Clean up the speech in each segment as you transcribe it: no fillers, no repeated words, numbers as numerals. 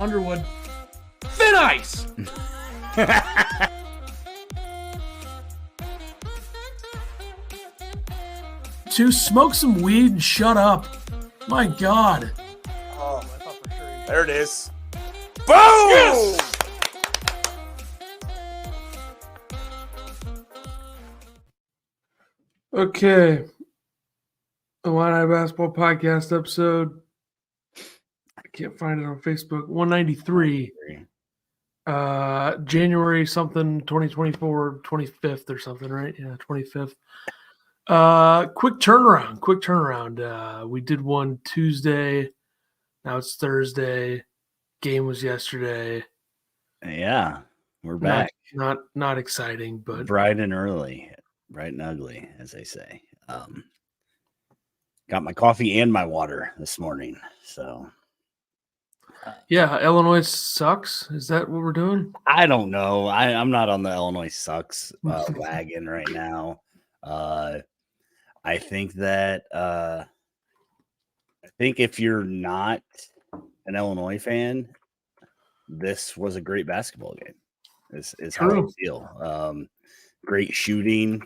Underwood. Thin ice! To smoke some weed and shut up. My God. Oh, I thought for sure. There it is. Boom! Yes! Okay. Illini Basketball Podcast episode. I can't find it on Facebook. 193. January something, 2024, 25th or something, right? Yeah, 25th. Quick turnaround. We did one Tuesday. Now it's Thursday. Game was yesterday. Yeah, we're back. Not exciting, but bright and early, bright and ugly, as they say. Got my coffee and my water this morning. So yeah, Illinois sucks. Is that what we're doing? I don't know. I'm not on the Illinois sucks wagon right now. I think that if you're not an Illinois fan, this was a great basketball game. This is how I feel. Great shooting,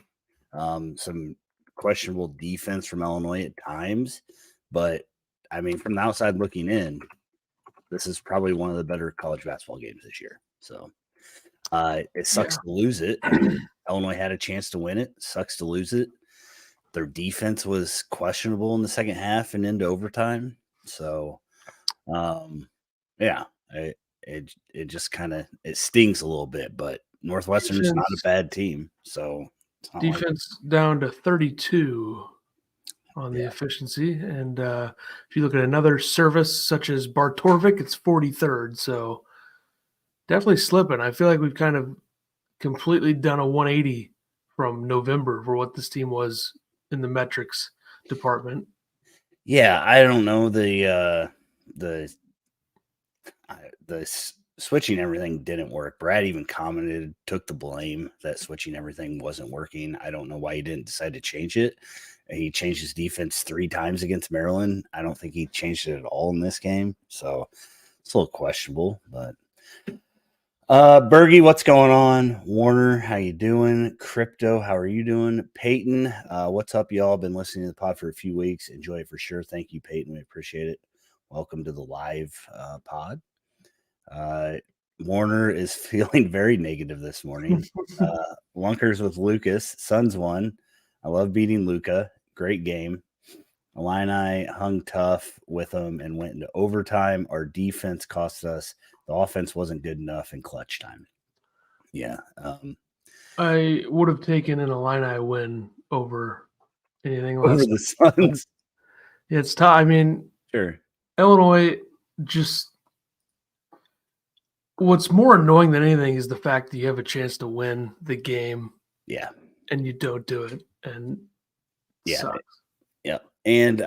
some questionable defense from Illinois at times, but I mean, from the outside looking in, this is probably one of the better college basketball games this year. So it sucks to lose it. Illinois had a chance to win it. Sucks to lose it. Their defense was questionable in the second half and into overtime. So, it just kind of stings a little bit. But Northwestern is not a bad team. So defense down to 32 on the efficiency, and if you look at another service such as Bartorvik, it's 43rd. So definitely slipping. I feel like we've kind of completely done a 180 from November for what this team was in the metrics department. Yeah, I don't know. The switching everything didn't work. Brad even commented, took the blame that switching everything wasn't working. I don't know why he didn't decide to change it. He changed his defense 3 times against Maryland. I don't think he changed it at all in this game. So it's a little questionable, but Bergie, what's going on? Warner, how you doing? Crypto, how are you doing? Peyton, what's up, y'all? Been listening to the pod for a few weeks. Enjoy it for sure. Thank you, Peyton. We appreciate it. Welcome to the live pod. Warner is feeling very negative this morning. Lunkers with Lucas. Suns won. I love beating Luca. Great game. Illini hung tough with them and went into overtime. Our defense cost us. The offense wasn't good enough in clutch time. Yeah. I would have taken an Illini win over anything less. Over the Suns. Yeah, it's tough. I mean, Sure. Illinois just – what's more annoying than anything is the fact that you have a chance to win the game. Yeah. And you don't do it. And sucks. Yeah. And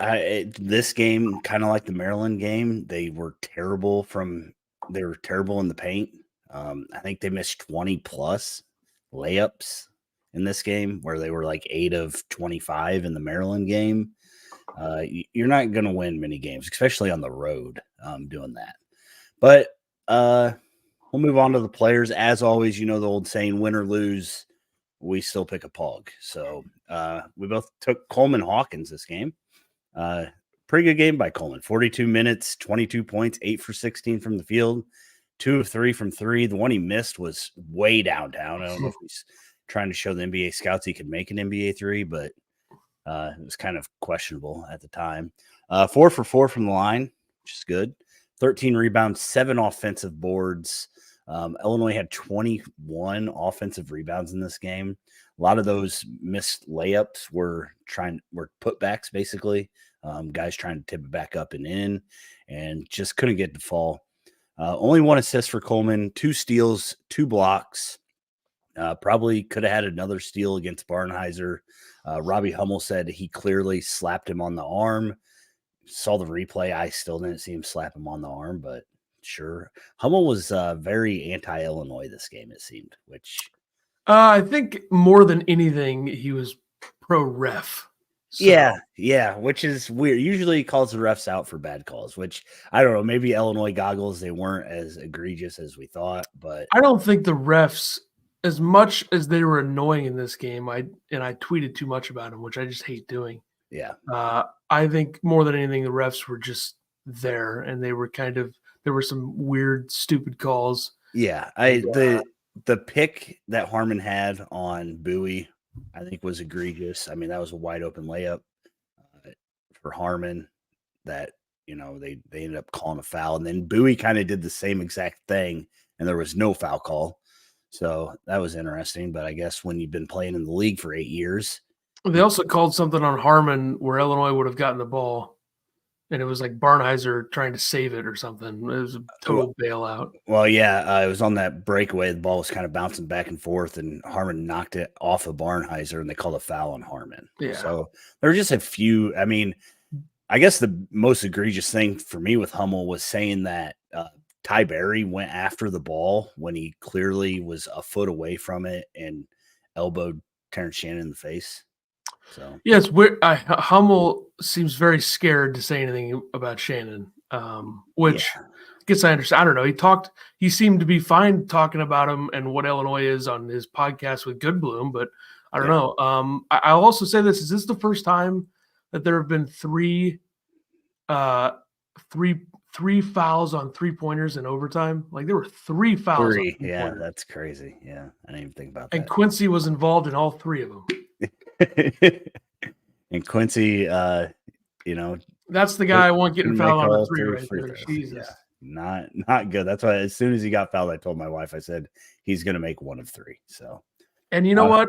this game, kind of like the Maryland game, they were terrible in the paint. I think they missed 20 plus layups in this game, where they were like 8 of 25 in the Maryland game. You're not going to win many games, especially on the road, doing that. But we'll move on to the players. As always, you know the old saying, win or lose, we still pick a pog. So we both took Coleman Hawkins this game. Pretty good game by Coleman. 42 minutes, 22 points, 8 for 16 from the field, 2 of 3 from 3. The one he missed was way downtown. I don't know if he's trying to show the NBA scouts he could make an NBA 3, but it was kind of questionable at the time. 4 for 4 from the line, which is good. 13 rebounds, 7 offensive boards. Illinois had 21 offensive rebounds in this game. A lot of those missed layups were putbacks, basically. Guys trying to tip it back up and in, and just couldn't get to fall. Only 1 assist for Coleman, 2 steals, 2 blocks. Probably could have had another steal against Barnheiser. Robbie Hummel said he clearly slapped him on the arm. Saw the replay. I still didn't see him slap him on the arm, but sure. Hummel was very anti-Illinois this game, it seemed, which I think more than anything, he was pro-ref. So, yeah, which is weird. Usually he calls the refs out for bad calls, which I don't know. Maybe Illinois goggles, they weren't as egregious as we thought, but I don't think the refs, as much as they were annoying in this game, I tweeted too much about them, which I just hate doing. yeah. I think more than anything, the refs were just there, and they were there were some weird, stupid calls. Yeah, the pick that Harmon had on Bowie, I think was egregious. I mean, that was a wide open layup for Harmon that they ended up calling a foul, and then Bowie kind of did the same exact thing, and there was no foul call. So that was interesting. But I guess when you've been playing in the league for 8 years, they also called something on Harmon where Illinois would have gotten the ball. And it was like Barnheiser trying to save it or something. It was a total bailout. Well, yeah, it was on that breakaway. The ball was kind of bouncing back and forth, and Harmon knocked it off of Barnheiser, and they called a foul on Harmon. Yeah. So there were just a few. I mean, I guess the most egregious thing for me with Hummel was saying that Ty Berry went after the ball when he clearly was a foot away from it and elbowed Terrence Shannon in the face. So yes, Hummel seems very scared to say anything about Shannon, which I guess I understand. I don't know. He seemed to be fine talking about him and what Illinois is on his podcast with Goodbloom, but I don't know. I'll also say this: is this the first time that there have been three fouls on 3-pointers in overtime? Like there were 3 fouls. Yeah, that's crazy. Yeah, I didn't even think about that. And Quincy was involved in all 3 of them. And Quincy, that's the guy I want getting fouled on a 3 right there. Jesus, yeah, not good. That's why as soon as he got fouled, I told my wife, I said he's going to make 1 of 3. So, and you know what?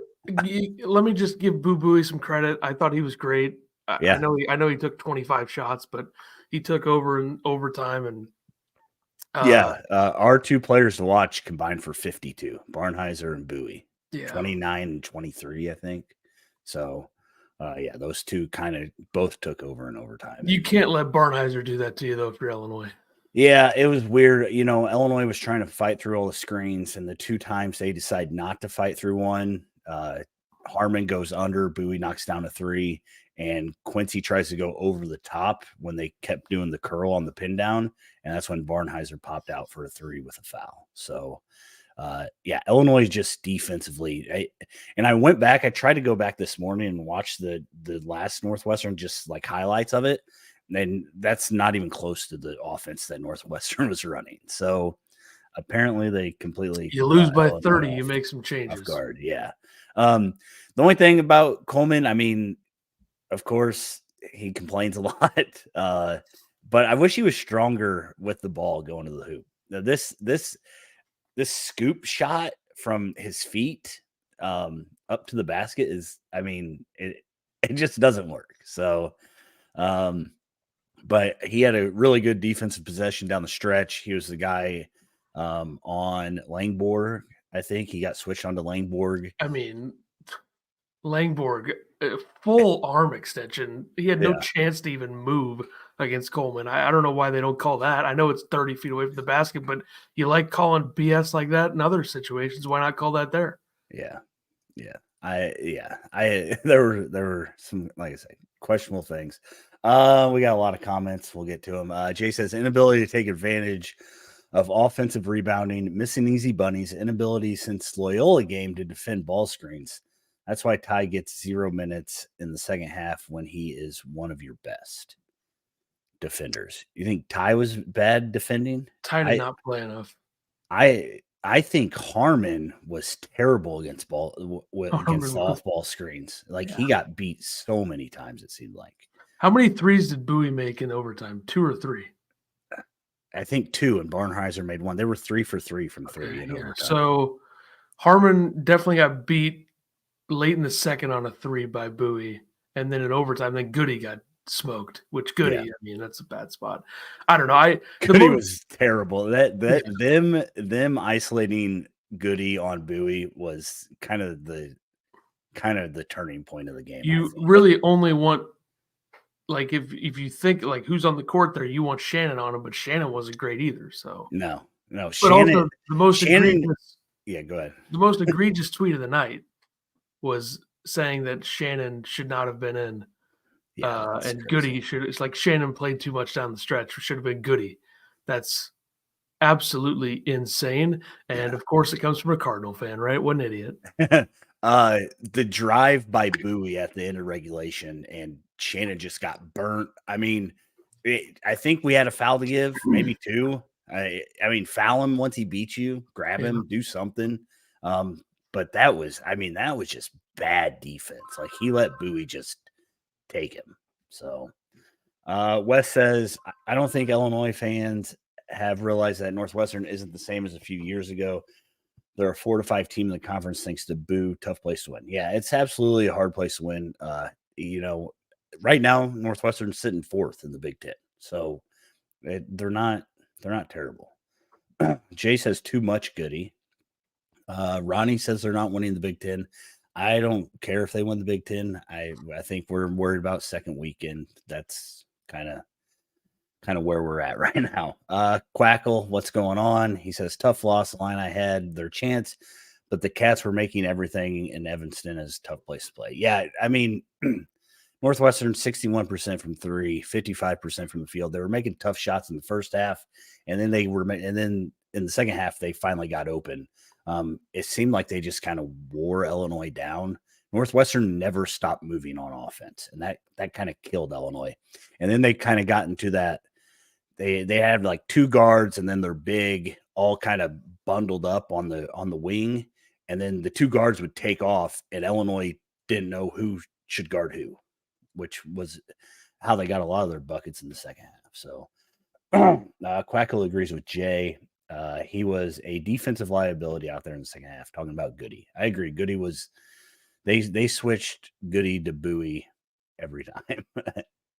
Let me just give Boo Booey some credit. I thought he was great. I know he took 25 shots, but he took over in overtime and. Our 2 players to watch combined for 52, Barnheiser and Bowie. Yeah. 29 and 23, I think. So, those 2 kind of both took over in overtime. You can't let Barnheiser do that to you, though, if you're Illinois. Yeah, it was weird. Illinois was trying to fight through all the screens, and the 2 times they decide not to fight through one, Harmon goes under, Bowie knocks down a 3, and Quincy tries to go over the top when they kept doing the curl on the pin down, and that's when Barnheiser popped out for a 3 with a foul. So, Illinois just defensively. I went back. I tried to go back this morning and watch the last Northwestern, just like highlights of it. And that's not even close to the offense that Northwestern was running. So apparently they completely. You lose by 30, you make some changes. Off guard, yeah. The only thing about Coleman, I mean, of course, he complains a lot. But I wish he was stronger with the ball going to the hoop. Now, this scoop shot from his feet up to the basket is, I mean, it just doesn't work. So, but he had a really good defensive possession down the stretch. He was the guy on Langborg. I think he got switched onto Langborg. I mean, Langborg, full arm extension. He had no chance to even move against Coleman. I don't know why they don't call that. I know it's 30 feet away from the basket, but you like calling BS like that in other situations. Why not call that there? Yeah. There were some, like I said, questionable things. We got a lot of comments. We'll get to them. Jay says inability to take advantage of offensive rebounding, missing easy bunnies, inability since Loyola game to defend ball screens. That's why Ty gets 0 minutes in the second half when he is one of your best defenders. You think Ty was bad defending? Ty did not play enough. I think Harmon was terrible against softball screens. He got beat so many times, it seemed like. How many threes did Bowie make in overtime? 2 or 3? I think 2, and Barnheiser made 1. They were 3 for 3 from 3 in overtime. So Harmon definitely got beat late in the second on a 3 by Bowie, and then in overtime, then Goody got smoked. Which Goody, I mean, that's a bad spot. I don't know. Goody was terrible. Them isolating Goody on Bowie was kind of the turning point of the game. You really only want. Like if you think like who's on the court there, you want Shannon on him, but Shannon wasn't great either. So no. But Shannon, also the most egregious. Yeah, go ahead. The most egregious tweet of the night was saying that Shannon should not have been in that's and crazy. Goody it's like Shannon played too much down the stretch. Should have been Goody. That's absolutely insane. And of course, it comes from a Cardinal fan, right? What an idiot. The drive by Bowie at the end of regulation, and Shannon just got burnt. I mean, I think we had a foul to give, maybe two. I mean, foul him once he beats you, grab him, do something. But that was just bad defense. Like, he let Bowie just take him. So, Wes says, I don't think Illinois fans have realized that Northwestern isn't the same as a few years ago. They're a 4 to 5 team in the conference, thanks to Boo. Tough place to win. Yeah, it's absolutely a hard place to win. Right now, Northwestern's sitting 4th in the Big Ten, so they're not terrible. Jay says too much Goody. Ronnie says they're not winning the Big Ten. I don't care if they win the Big Ten. I think we're worried about second weekend. That's kind of where we're at right now. Quackle, what's going on? He says, tough loss. The line I had their chance, but the Cats were making everything in Evanston as a tough place to play. Yeah, I mean, Northwestern 61% from 3, 55% from the field. They were making tough shots in the first half, and then in the second half they finally got open. It seemed like they just kind of wore Illinois down. Northwestern never stopped moving on offense, and that kind of killed Illinois. And then they kind of got into that. They had like 2 guards, and then they're big, all kind of bundled up on the wing, and then the 2 guards would take off, and Illinois didn't know who should guard who, which was how they got a lot of their buckets in the second half. So Quackle agrees with Jay. He was a defensive liability out there in the second half, talking about Goody. I agree. Goody was they switched Goody to Bowie every time,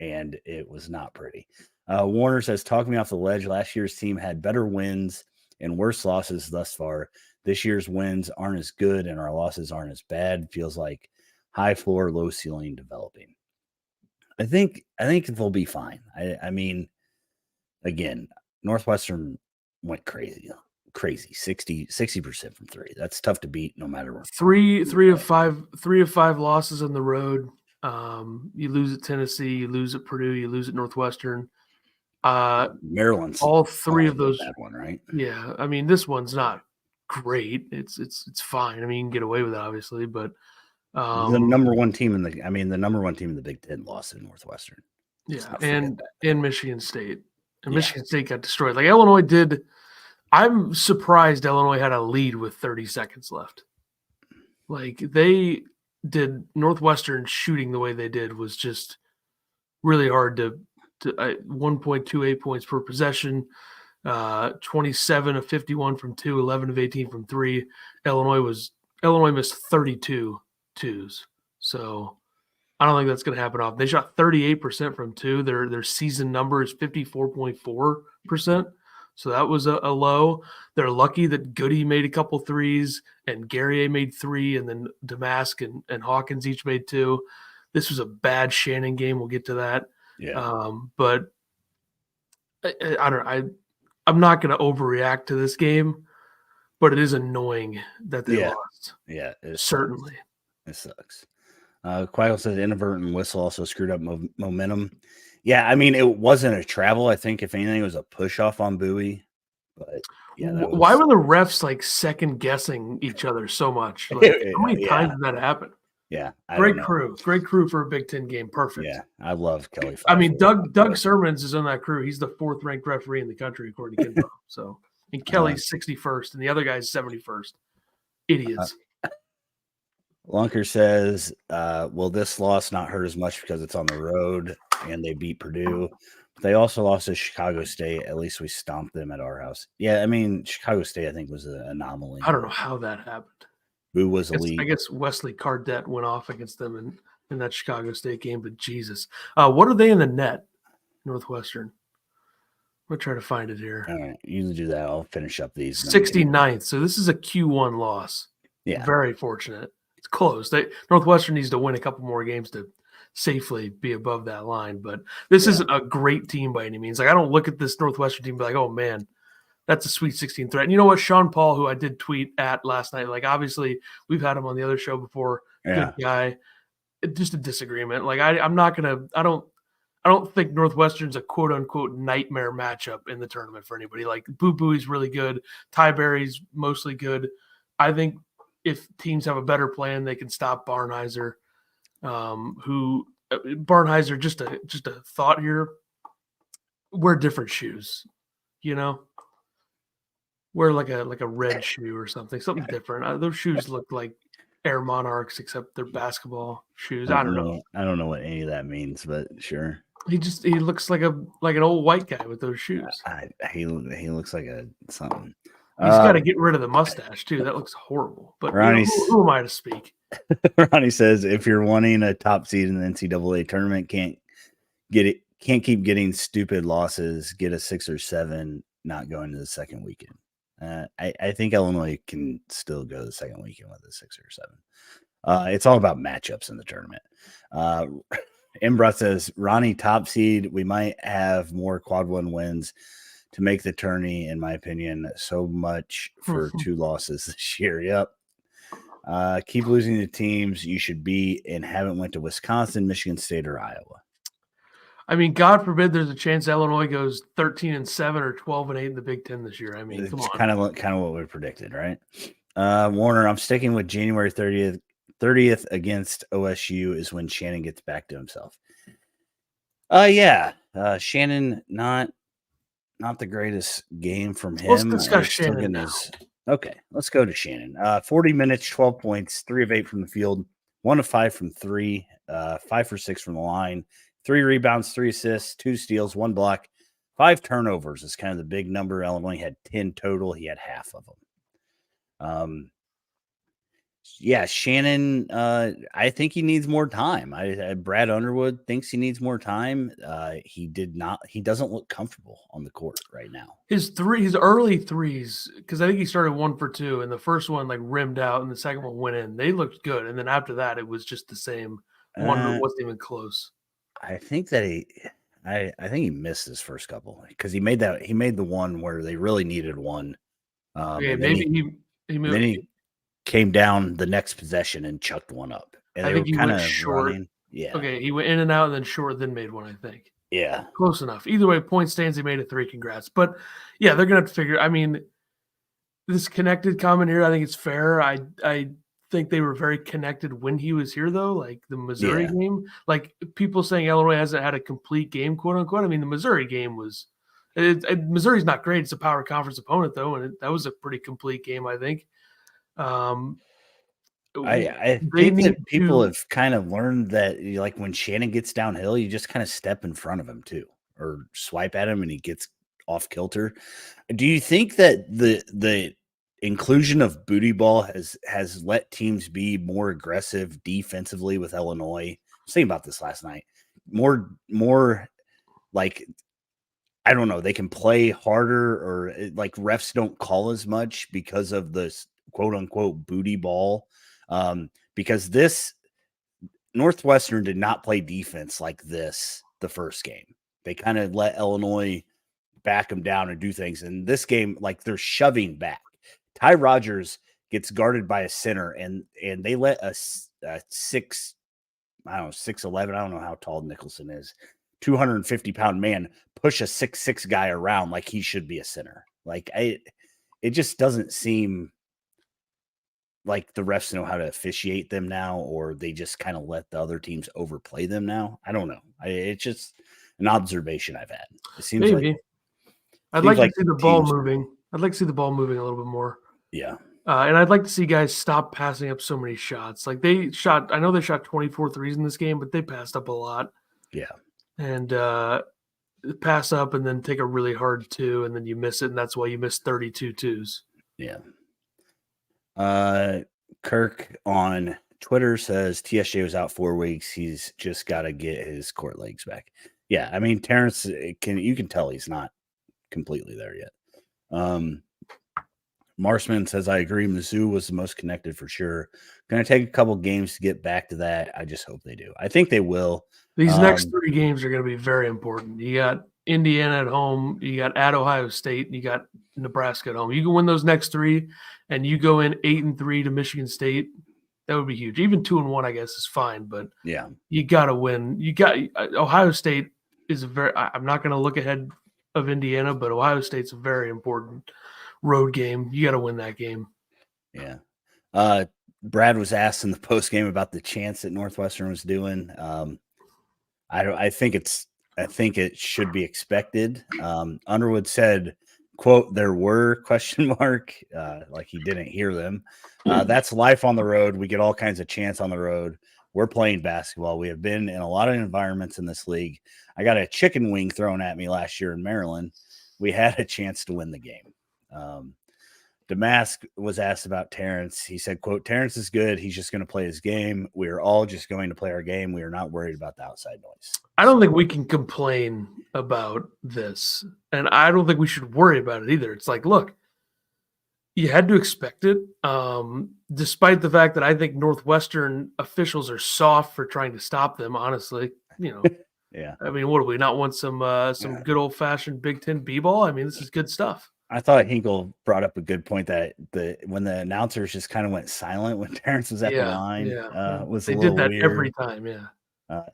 and it was not pretty. Warner says, talk me off the ledge. Last year's team had better wins and worse losses thus far. This year's wins aren't as good, and our losses aren't as bad. Feels like high floor, low ceiling developing. I think they'll be fine. I mean, again, Northwestern went crazy, 60% from 3. That's tough to beat no matter what. 3 of 5 losses on the road. You lose at Tennessee, you lose at Purdue, you lose at Northwestern. Maryland's all 3 of those. That one, right? Yeah, I mean, this one's not great. It's fine. I mean, you can get away with it, obviously, but the number one team in the Big Ten lost in Northwestern. Yeah, and Michigan State. And Michigan State got destroyed. Like, Illinois did. I'm surprised Illinois had a lead with 30 seconds left. Like, they did. Northwestern shooting the way they did was just really hard to 1.28 points per possession, 27 of 51 from 2, 11 of 18 from 3. Illinois missed 32 twos. So I don't think that's going to happen often. They shot 38% from 2. Their season number is 54.4%. So that was a low. They're lucky that Goody made a couple threes and Guerrier made 3, and then Damask and Hawkins each made 2. This was a bad Shannon game. We'll get to that. Yeah. But I don't. I'm not going to overreact to this game, but it is annoying that they lost. Yeah, certainly. It sucks. Quackle says inadvertent whistle also screwed up momentum. Yeah, I mean, it wasn't a travel. I think, if anything, it was a push off on Bowie. But yeah, why were the refs like second guessing each other so much? Like, how many times did that happen? Yeah, great crew for a Big Ten game. Perfect. Yeah, I love Kelly. I mean, Doug Sermons is on that crew. He's the 4th ranked referee in the country according to Kinbro. So, and Kelly's 61st, and the other guy's 71st. Idiots. Lunker says, will this loss not hurt as much because it's on the road and they beat Purdue? But they also lost to Chicago State. At least we stomped them at our house. Yeah, I mean, Chicago State, I think, was an anomaly. I don't know how that happened. Boo was elite. I guess Wesley Cardette went off against them in that Chicago State game, but Jesus. What are they in the net, Northwestern? I'm going to try to find it here. All right, you do that. I'll finish up these. 69th. So this is a Q1 loss. Yeah. Very fortunate. It's close. Northwestern needs to win a couple more games to safely be above that line, but this isn't a great team by any means. Like, I don't look at this Northwestern team and be like, oh man, that's a Sweet 16 threat. And you know what? Sean Paul, who I did tweet at last night, like, obviously we've had him on the other show before. Yeah. Good guy. just a disagreement. Like I'm not gonna. I don't think Northwestern's a quote unquote nightmare matchup in the tournament for anybody. Like Boo Booey's really good. Ty Berry's mostly good. I think if teams have a better plan, they can stop Barnheiser. Barnheiser, just a thought here. Wear different shoes, Wear like a red shoe or something different. Those shoes look like Air Monarchs, except they're basketball shoes. I don't know. I don't know what any of that means, but sure. He looks like an old white guy with those shoes. He looks like something. He's got to get rid of the mustache too. That looks horrible. But who am I to speak? Ronnie says if you're wanting a top seed in the NCAA tournament, can't keep getting stupid losses. Get a 6 or 7, not going to the second weekend. I think Illinois can still go the second weekend with a 6 or 7. It's all about matchups in the tournament. Embra says, Ronnie, top seed. We might have more quad 1 wins to make the tourney, in my opinion. So much for 2 losses this year. Yep. Keep losing to teams you should beat and haven't went to Wisconsin, Michigan State, or Iowa. I mean, God forbid there's a chance Illinois goes 13-7 or 12-8 in the Big Ten this year. I mean, come on. Kind of what we predicted, right? Warner, I'm sticking with January 30th against OSU is when Shannon gets back to himself. Shannon, not the greatest game from him. Let's discuss Shannon now. Okay, let's go to Shannon. 40 minutes, 12 points, 3 of 8 from the field, 1 of 5 from 3, 5 for 6 from the line, 3 rebounds, 3 assists, 2 steals, 1 block, 5 turnovers is kind of the big number. Illinois had 10 total. He had half of them. Shannon, I think he needs more time. Brad Underwood thinks he needs more time. He doesn't look comfortable on the court right now. His early threes, because I think he started 1 for 2, and the first one rimmed out, and the second one went in. They looked good, and then after that, it was just the same. One wasn't even close. I think that I think he missed his first couple because he made the one where they really needed one. Maybe he came down the next possession and chucked one up. And I think he went short. Running. Yeah. Okay, he went in and out and then short, then made one, I think. Yeah. Close enough. Either way, point stands, he made a 3. Congrats. But, yeah, they're going to have to figure – I mean, this connected comment here, I think it's fair. I think they were very connected when he was here, though, like the Missouri game. Like, people saying Illinois hasn't had a complete game, quote-unquote. I mean, the Missouri game was – Missouri's not great. It's a power conference opponent, though, and that was a pretty complete game, I think. I think that people have kind of learned that, like, when Shannon gets downhill, you just kind of step in front of him too, or swipe at him and he gets off kilter. Do you think that the inclusion of booty ball has let teams be more aggressive defensively with Illinois? I was thinking about this last night. More like, I don't know, they can play harder, or like refs don't call as much because of this quote unquote booty ball. Because this Northwestern did not play defense like this the first game. They kind of let Illinois back them down and do things. And this game, like, they're shoving back. Ty Rogers gets guarded by a center, and they let a 6'11", I don't know how tall Nicholson is, 250-pound man push a 6'6" guy around like he should be a center. Like, it just doesn't seem like the refs know how to officiate them now, or they just kind of let the other teams overplay them now. I don't know. It's just an observation I've had. It seems maybe. I'd like to see the ball moving. I'd like to see the ball moving a little bit more. Yeah. And I'd like to see guys stop passing up so many shots. Like I know they shot 24 threes in this game, but they passed up a lot. Yeah. And pass up and then take a really hard 2, and then you miss it, and that's why you miss 32 twos. Yeah. Kirk on Twitter says TSJ was out 4 weeks. He's just got to get his court legs back. Yeah, I mean, Terrence you can tell he's not completely there yet. Marsman says, I agree. Mizzou was the most connected for sure. Going to take a couple games to get back to that. I just hope they do. I think they will. These next 3 games are going to be very important. You got Indiana at home, you got at Ohio State, and you got Nebraska at home. You can win those next 3, and you go in 8-3 to Michigan State. That would be huge. Even 2-1, I guess, is fine, but Yeah. you got to win. Ohio State is I'm not going to look ahead of Indiana, but Ohio State's a very important road game. You got to win that game. Yeah. Brad was asked in the post game about the chance that Northwestern was doing. I think it should be expected. Underwood said, quote, "There were ?" Like he didn't hear them. That's life on the road. We get all kinds of chance on the road. We're playing basketball. We have been in a lot of environments in this league. I got a chicken wing thrown at me last year in Maryland. We had a chance to win the game. Damask was asked about Terrence. He said, quote, "Terrence is good. He's just going to play his game. We are all just going to play our game. We are not worried about the outside noise." I don't think we can complain about this, and I don't think we should worry about it either. It's like, look, you had to expect it, despite the fact that I think Northwestern officials are soft for trying to stop them, honestly. Yeah. I mean, what do we not want some good old-fashioned Big Ten b-ball? I mean, this is good stuff. I thought Hinkle brought up a good point that when the announcers just kind of went silent when Terrence was at the line, was they a little did that weird. every time, yeah.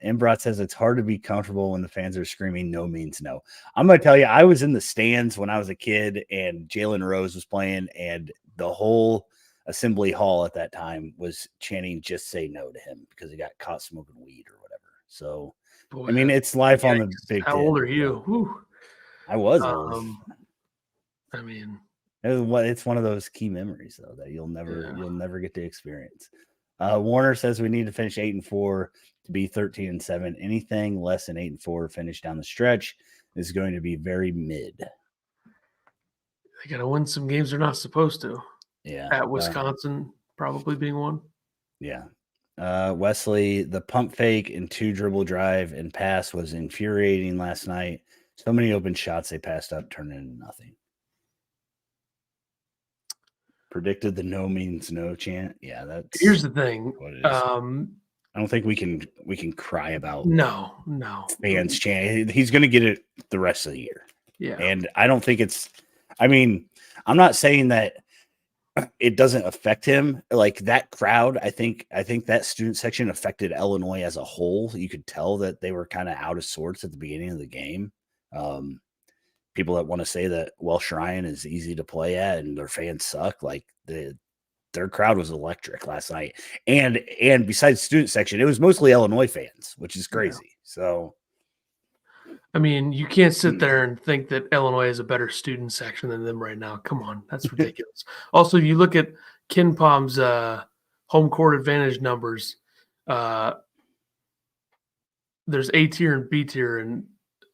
Embrot says it's hard to be comfortable when the fans are screaming "no" means no. I'm going to tell you, I was in the stands when I was a kid and Jalen Rose was playing, and the whole assembly hall at that time was chanting "just say no" to him because he got caught smoking weed or whatever. So, Boy, I mean, it's life on the Big How Ten. old are you? Whew. I was old. I mean, it's one of those key memories though that you'll never get to experience. Warner says we need to finish 8-4 to be 13-7. Anything less than 8-4 finish down the stretch is going to be very mid. They got to win some games they're not supposed to. Yeah, at Wisconsin probably being one. Yeah. Wesley, the pump fake and 2 dribble drive and pass was infuriating last night. So many open shots they passed up, turned into nothing. Predicted the "no" means no chant. Yeah, that's. Here's the thing. What it is. I don't think we can cry about no fans chant. He's going to get it the rest of the year. Yeah, and I don't think it's. I mean, I'm not saying that it doesn't affect him. Like that crowd, I think that student section affected Illinois as a whole. You could tell that they were kind of out of sorts at the beginning of the game. People that want to say that Welsh Ryan is easy to play at and their fans suck, like their crowd was electric last night. And besides student section, it was mostly Illinois fans, which is crazy. Yeah. So, I mean, you can't sit there and think that Illinois is a better student section than them right now. Come on, that's ridiculous. Also, you look at Ken Palm's home court advantage numbers. There's A tier and B tier, and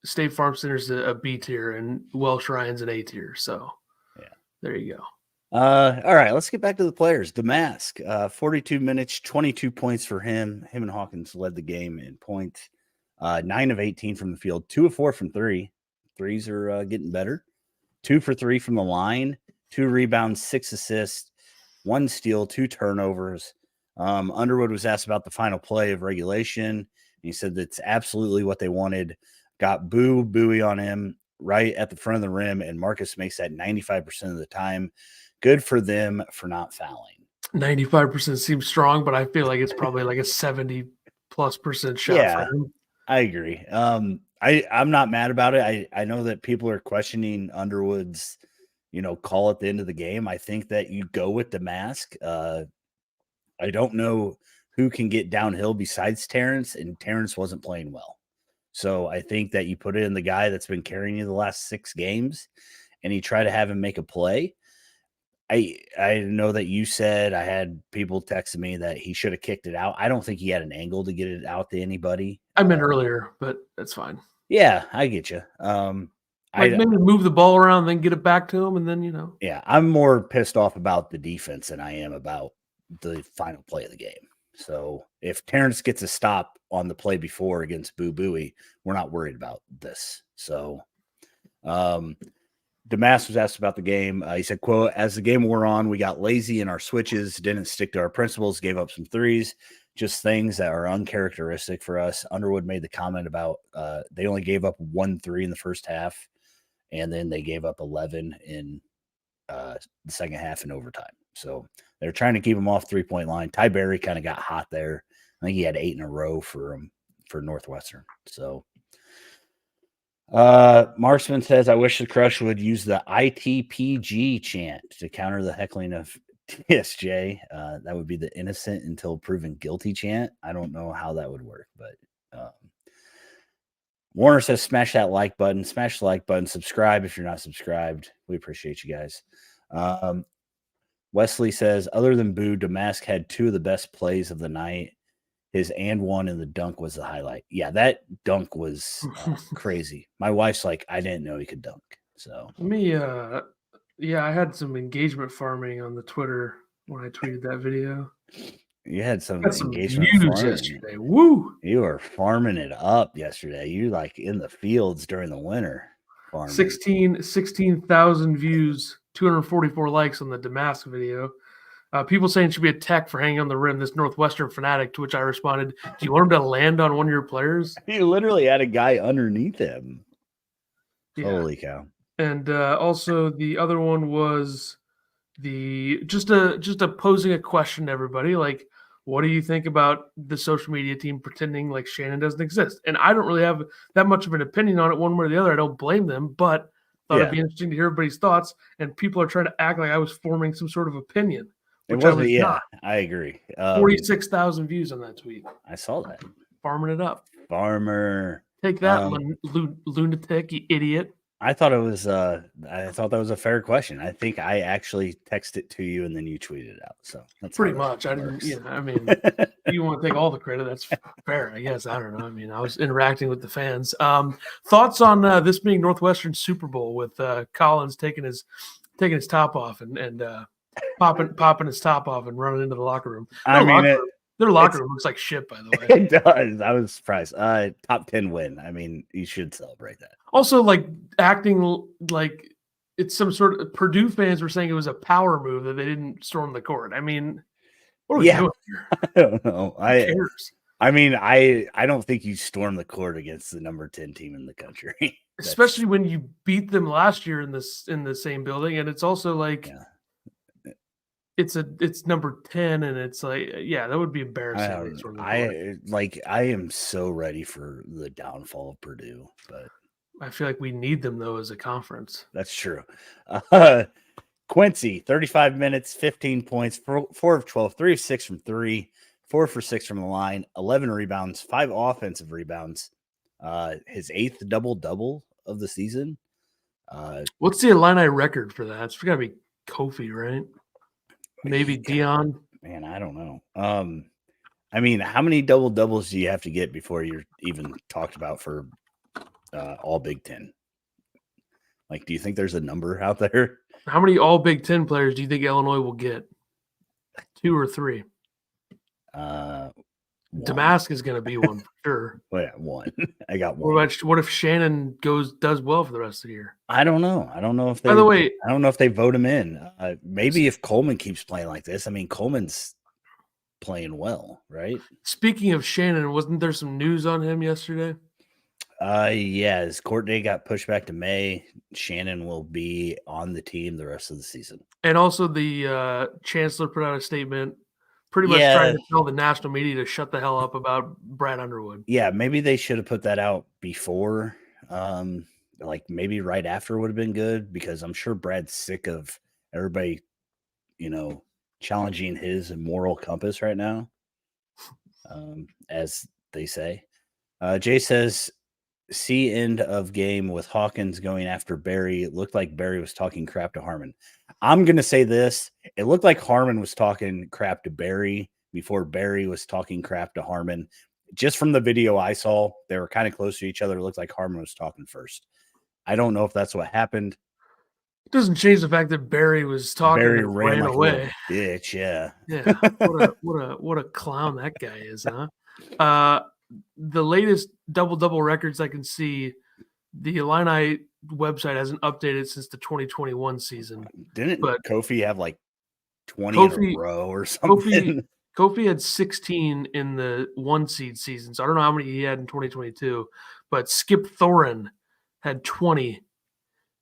State Farm Center's a B tier, and Welsh Ryan's an A tier. So, yeah, there you go. All right, let's get back to the players. Damask, 42 minutes, 22 points for him. Him and Hawkins led the game in points. 9 of 18 from the field, 2 of 4 from 3. Threes are getting better. 2 for 3 from the line, 2 rebounds, 6 assists, 1 steal, 2 turnovers. Underwood was asked about the final play of regulation. He said that's absolutely what they wanted. Got buoy on him right at the front of the rim, and Marcus makes that 95% of the time. Good for them for not fouling. 95% seems strong, but I feel like it's probably like a 70+% shot for him. I agree. I'm not mad about it. I know that people are questioning Underwood's, call at the end of the game. I think that you go with Damask. I don't know who can get downhill besides Terrence, and Terrence wasn't playing well. So I think that you put it in the guy that's been carrying you the last 6 games, and you try to have him make a play. I know that you said, I had people texting me that he should have kicked it out. I don't think he had an angle to get it out to anybody. I meant earlier, but that's fine. Yeah, I get you. Maybe move the ball around, then get it back to him, and then, Yeah, I'm more pissed off about the defense than I am about the final play of the game. So if Terrence gets a stop on the play before against Buoy, we're not worried about this. So Damask was asked about the game. He said, quote, "As the game wore on, we got lazy in our switches, didn't stick to our principles, gave up some threes, just things that are uncharacteristic for us." Underwood made the comment about they only gave up 1 3 in the first half, and then they gave up 11 in the second half in overtime. So they're trying to keep him off 3-point line. Ty Berry kind of got hot there. I think he had 8 in a row for Northwestern. So Marksman says, I wish the Crush would use the ITPG chant to counter the heckling of TSJ. That would be the innocent until proven guilty chant. I don't know how that would work, but Warner says, smash that like button. Smash the like button. Subscribe if you're not subscribed. We appreciate you guys. Wesley says, other than Boo, Damask had 2 of the best plays of the night. His and one in the dunk was the highlight. Yeah, that dunk was crazy. My wife's like, I didn't know he could dunk. So I had some engagement farming on the Twitter when I tweeted that video. You had some engagement views yesterday. Woo! You were farming it up yesterday. You like in the fields during the winter. 16,000 views, 244 likes on the Damask video. People saying it should be a tech for hanging on the rim, this Northwestern fanatic, to which I responded, do you want him to land on one of your players? He literally had a guy underneath him. Yeah. Holy cow. And also the other one was just posing a question to everybody, like, what do you think about the social media team pretending like Shannon doesn't exist? And I don't really have that much of an opinion on it one way or the other. I don't blame them, but thought it'd be interesting to hear everybody's thoughts. And people are trying to act like I was forming some sort of opinion. It wasn't, I agree. 46,000 views on that tweet. I saw that. Farming it up. Farmer. Take that, lunatic, you idiot. I thought that was a fair question. I think I actually texted it to you and then you tweeted it out. So that's pretty much. I didn't, I mean, you want to take all the credit. That's fair, I guess. I don't know. I mean, I was interacting with the fans. Thoughts on this being Northwestern Super Bowl with Collins taking his top off and popping his top off and running into the locker room. Their locker room looks like shit, by the way. It does. I was surprised. Top 10 win. I mean, you should celebrate that. Also, like acting like it's some sort of Purdue fans were saying it was a power move that they didn't storm the court. I mean, what are we doing here? I don't know. Who cares? I mean, I don't think you storm the court against the number 10 team in the country. Especially when you beat them last year in the same building. And it's also like it's number 10 and it's like, that would be embarrassing. I am so ready for the downfall of Purdue, but I feel like we need them though as a conference. That's true. Quincy, 35 minutes, 15 points, 4 of 12, 3 of 6 from 3, 4 for 6 from the line, 11 rebounds, 5 offensive rebounds. His 8th double-double of the season. What's the Illini record for that? It's got to be Kofi, right? Maybe Dion. Man, I don't know. I mean, how many double-doubles do you have to get before you're even talked about for all Big Ten? Like, do you think there's a number out there? How many all Big Ten players do you think Illinois will get? 2 or 3? Damask is going to be one for sure. Well, yeah, 1. I got 1. What if Shannon does well for the rest of the year? I don't know. I don't know if they. By the way, I don't know if they vote him in. Maybe if Coleman keeps playing like this. I mean, Coleman's playing well, right? Speaking of Shannon, wasn't there some news on him yesterday? His court date got pushed back to May. Shannon will be on the team the rest of the season. And also the chancellor put out a statement pretty much trying to tell the national media to shut the hell up about Brad Underwood. Yeah, maybe they should have put that out before. Like maybe right after would have been good because I'm sure Brad's sick of everybody, challenging his moral compass right now, as they say. Jay says, see end of game with Hawkins going after Barry. It looked like Barry was talking crap to Harmon. I'm going to say this. It looked like Harmon was talking crap to Barry before Barry was talking crap to Harmon. Just from the video I saw, they were kind of close to each other. It looked like Harmon was talking first. I don't know if that's what happened. It doesn't change the fact that Barry was talking and ran away. Bitch, yeah. Yeah. What a clown that guy is, huh? The latest double-double records I can see, the Illini website hasn't updated since the 2021 season. Didn't Kofi have like 20 in a row or something? Kofi had 16 in the 1-seed season, so I don't know how many he had in 2022. But Skip Thorin had 20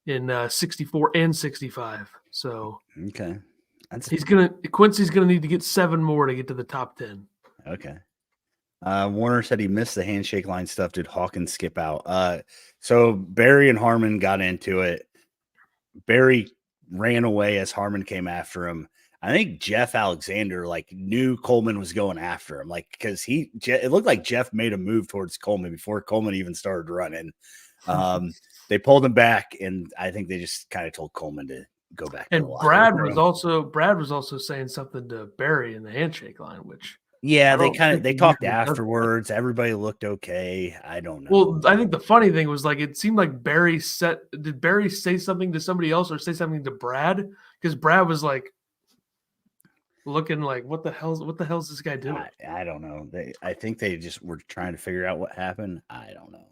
in 64 and 65. So okay, Quincy's gonna need to get 7 more to get to the top 10. Okay. Warner said he missed the handshake line stuff. Did Hawkins skip out? So Barry and Harmon got into it. Barry ran away as Harmon came after him. I think Jeff Alexander knew Coleman was going after him, because it looked like Jeff made a move towards Coleman before Coleman even started running. They pulled him back, and I think they just kind of told Coleman to go back. And Brad was also saying something to Barry in the handshake line, which they talked afterwards. Everybody looked okay. I don't know. Well, I think the funny thing was it seemed like did Barry say something to somebody else or say something to Brad? Because Brad was looking what the hell's this guy doing? I don't know. I think they just were trying to figure out what happened. I don't know.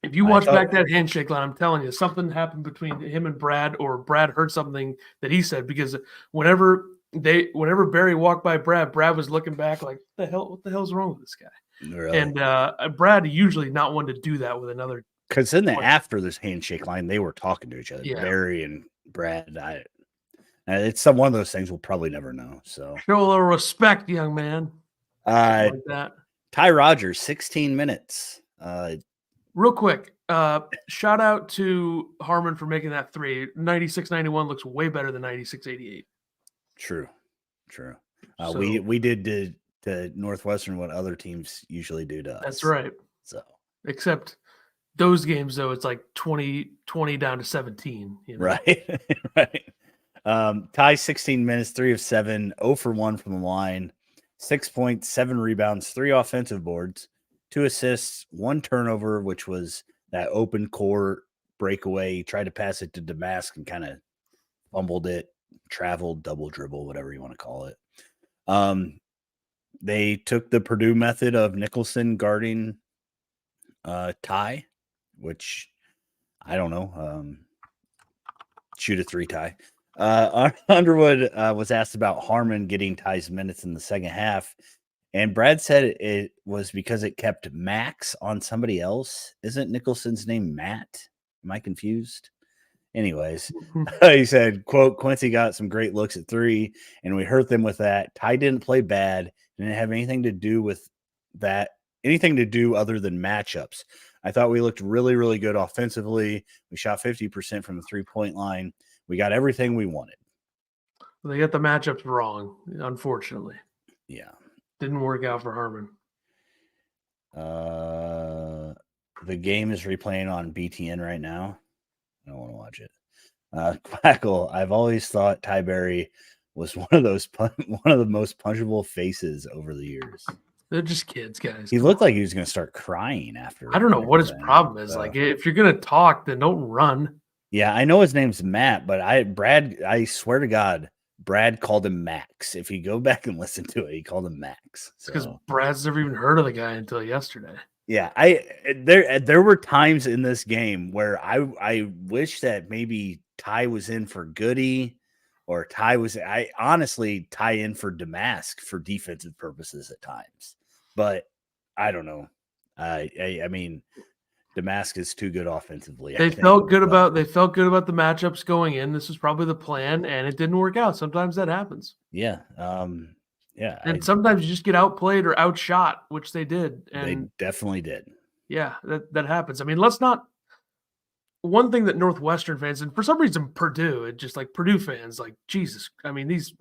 If you watch back that handshake line, I'm telling you, something happened between him and Brad, or Brad heard something that he said, because whenever Barry walked by Brad was looking back what the hell's wrong with this guy? Really? And Brad usually not one to do that with another. Because in after this handshake line, they were talking to each other. Yeah. Barry and Brad. It's one of those things we'll probably never know. So show a little respect, young man. Like that. Ty Rogers, 16 minutes. Real quick, shout out to Harmon for making that 3. 96-91 looks way better than 96-88. True. We did to Northwestern what other teams usually do to us. That's right. So except those games, though, it's 20 down to 17. Right. Right. Ty, 16 minutes, 3 of 7, 0 for 1 from the line, 6 points, 7 rebounds, 3 offensive boards, 2 assists, 1 turnover, which was that open court breakaway. He tried to pass it to Damask and kind of fumbled it, traveled, double dribble, whatever you want to call it. They took the Purdue method of Nicholson guarding Ty, which I don't know. Shoot a 3 Ty. Underwood was asked about Harmon getting Ty's minutes in the second half, and Brad said it was because it kept Max on somebody else. Isn't Nicholson's name Matt? Am I confused? Anyways, he said, quote, Quincy got some great looks at 3, and we hurt them with that. Ty didn't play bad. Didn't have anything to do with that, anything to do other than matchups. I thought we looked really, really good offensively. We shot 50% from the 3-point line. We got everything we wanted. They got the matchups wrong, unfortunately. Yeah. Didn't work out for Harmon. The game is replaying on BTN right now. I don't want to watch it. Quackle, I've always thought Ty Barry was one of the most punchable faces over the years. They're just kids, guys. He looked like he was going to start crying after. I don't know what his problem is. If you're going to talk, then don't run. Yeah, I know his name's Matt, but I swear to God, Brad called him Max. If you go back and listen to it, he called him Max. Because Brad's never even heard of the guy until yesterday. Yeah, there were times in this game where I wish that maybe Ty was in for Goody, or Ty in for Damask for defensive purposes at times. But I don't know. I mean, Damask is too good offensively. They felt good about the matchups going in. This was probably the plan, and it didn't work out. Sometimes that happens. Yeah. Yeah. And sometimes you just get outplayed or outshot, which they did. And they definitely did. Yeah, that happens. I mean, one thing that Northwestern fans, and for some reason Purdue, it just Purdue fans, Jesus. I mean, these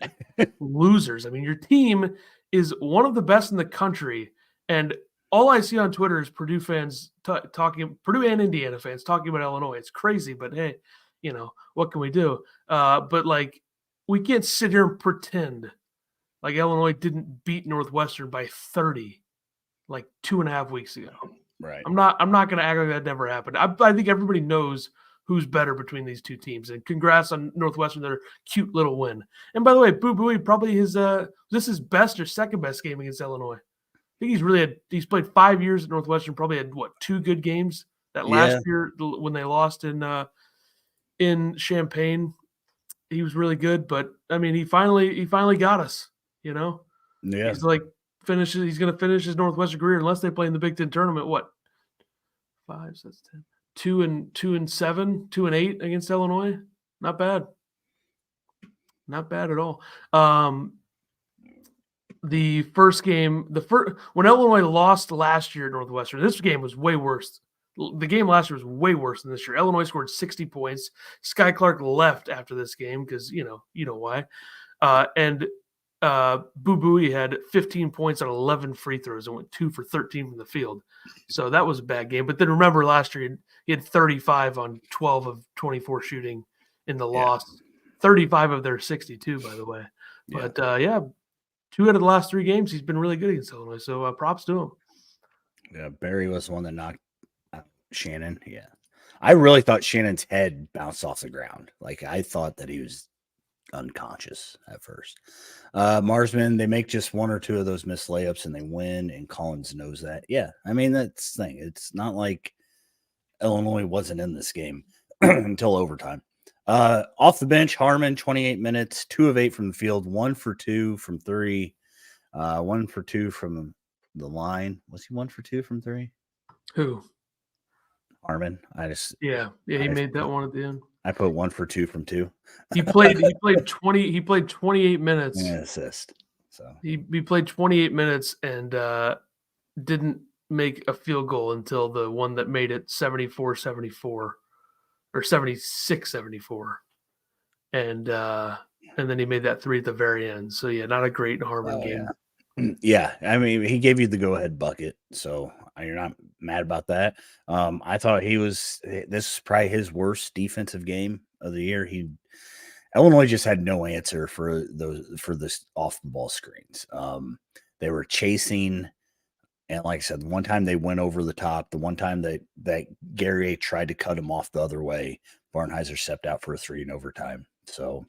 losers. I mean, your team is one of the best in the country, and all I see on Twitter is Purdue fans Purdue and Indiana fans talking about Illinois. It's crazy, but hey, what can we do? But we can't sit here and pretend like Illinois didn't beat Northwestern by 30 2.5 weeks ago. Right. I'm not going to act like that never happened. I think everybody knows who's better between these two teams. And congrats on Northwestern, their cute little win. And by the way, Boo Booey probably this is best or second best game against Illinois. I think he's played 5 years at Northwestern, probably had 2 good games. That last year when they lost in Champaign, he was really good. But I mean, he finally got us. Yeah. He's he's going to finish his Northwestern career unless they play in the Big Ten tournament. What? 5, so that's 10. 2-7, 2-8 against Illinois. Not bad. Not bad at all. The first game, when Illinois lost last year at Northwestern, this game was way worse. The game last year was way worse than this year. Illinois scored 60 points. Sky Clark left after this game because you know why. And Boo Booey had 15 points on 11 free throws and went 2 for 13 from the field. So that was a bad game. But then remember last year he had 35 on 12 of 24 shooting in the loss. 35 of their 62, by the way. But 2 out of the last 3 games, he's been really good against Illinois. So props to him. Yeah, Barry was the one that knocked out Shannon. Yeah. I really thought Shannon's head bounced off the ground. Like, I thought that he was unconscious at first. Marsman, they make just 1 or 2 of those missed layups and they win, and Collins knows that. Yeah, I mean, that's the thing. It's not like Illinois wasn't in this game until overtime. Off the bench, Harmon, 28 minutes, 2 of 8 from the field, 1 for 2 from 3, 1 for 2 from the line. Was he 1 for 2 from 3? Who? Harmon. He made that one at the end. I put 1 for 2 from 2. He played 28 minutes. And an assist. So he played 28 minutes and didn't make a field goal until the one that made it 74-74 or 76-74. And then he made that 3 at the very end. So yeah, not a great Harmon game. Yeah, I mean, he gave you the go-ahead bucket, so you're not mad about that. I thought this is probably his worst defensive game of the year. Illinois just had no answer for this off the ball screens. They were chasing, and like I said, the one time they went over the top, the one time that Gary tried to cut him off the other way, Barnheiser stepped out for a 3 in overtime. So,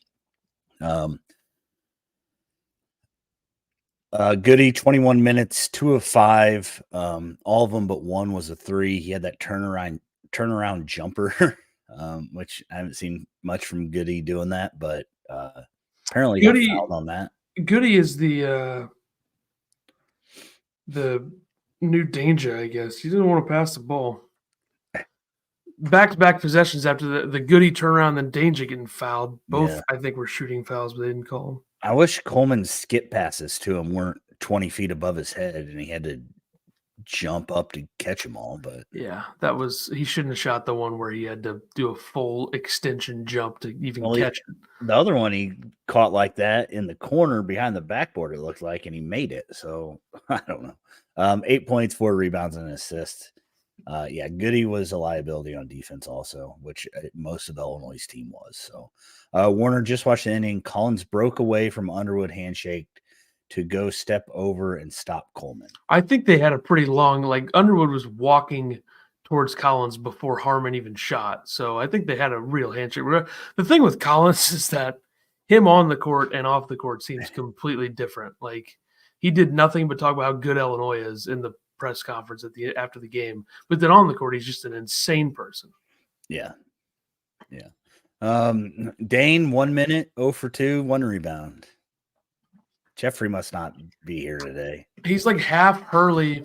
Goody, 21 minutes, 2 of 5. All of them but 1 was a 3. He had that turnaround jumper, which I haven't seen much from Goody doing that, but apparently got fouled on that. Goody is the new danger, I guess. He didn't want to pass the ball. Back-to-back possessions after the Goody turnaround, then Danger getting fouled. Both, I think, were shooting fouls, but they didn't call them. I wish Coleman's skip passes to him weren't 20 feet above his head and he had to jump up to catch them all. But yeah, he shouldn't have shot the one where he had to do a full extension jump to even catch it. The other one he caught like that in the corner behind the backboard, it looked like, and he made it. So I don't know. 8 points, 4 rebounds, and an assist. Goody was a liability on defense also, which most of Illinois' team was. So Warner just watched the inning. Collins broke away from Underwood handshake to go step over and stop Coleman. I think they had a pretty long, Underwood was walking towards Collins before Harmon even shot. So I think they had a real handshake. The thing with Collins is that him on the court and off the court seems completely different. Like, he did nothing but talk about how good Illinois is in the press conference after the game, but then on the court he's just an insane person. Dane, 1 minute, 0 for 2, 1 rebound. Jeffrey must not be here today. He's like half Hurley.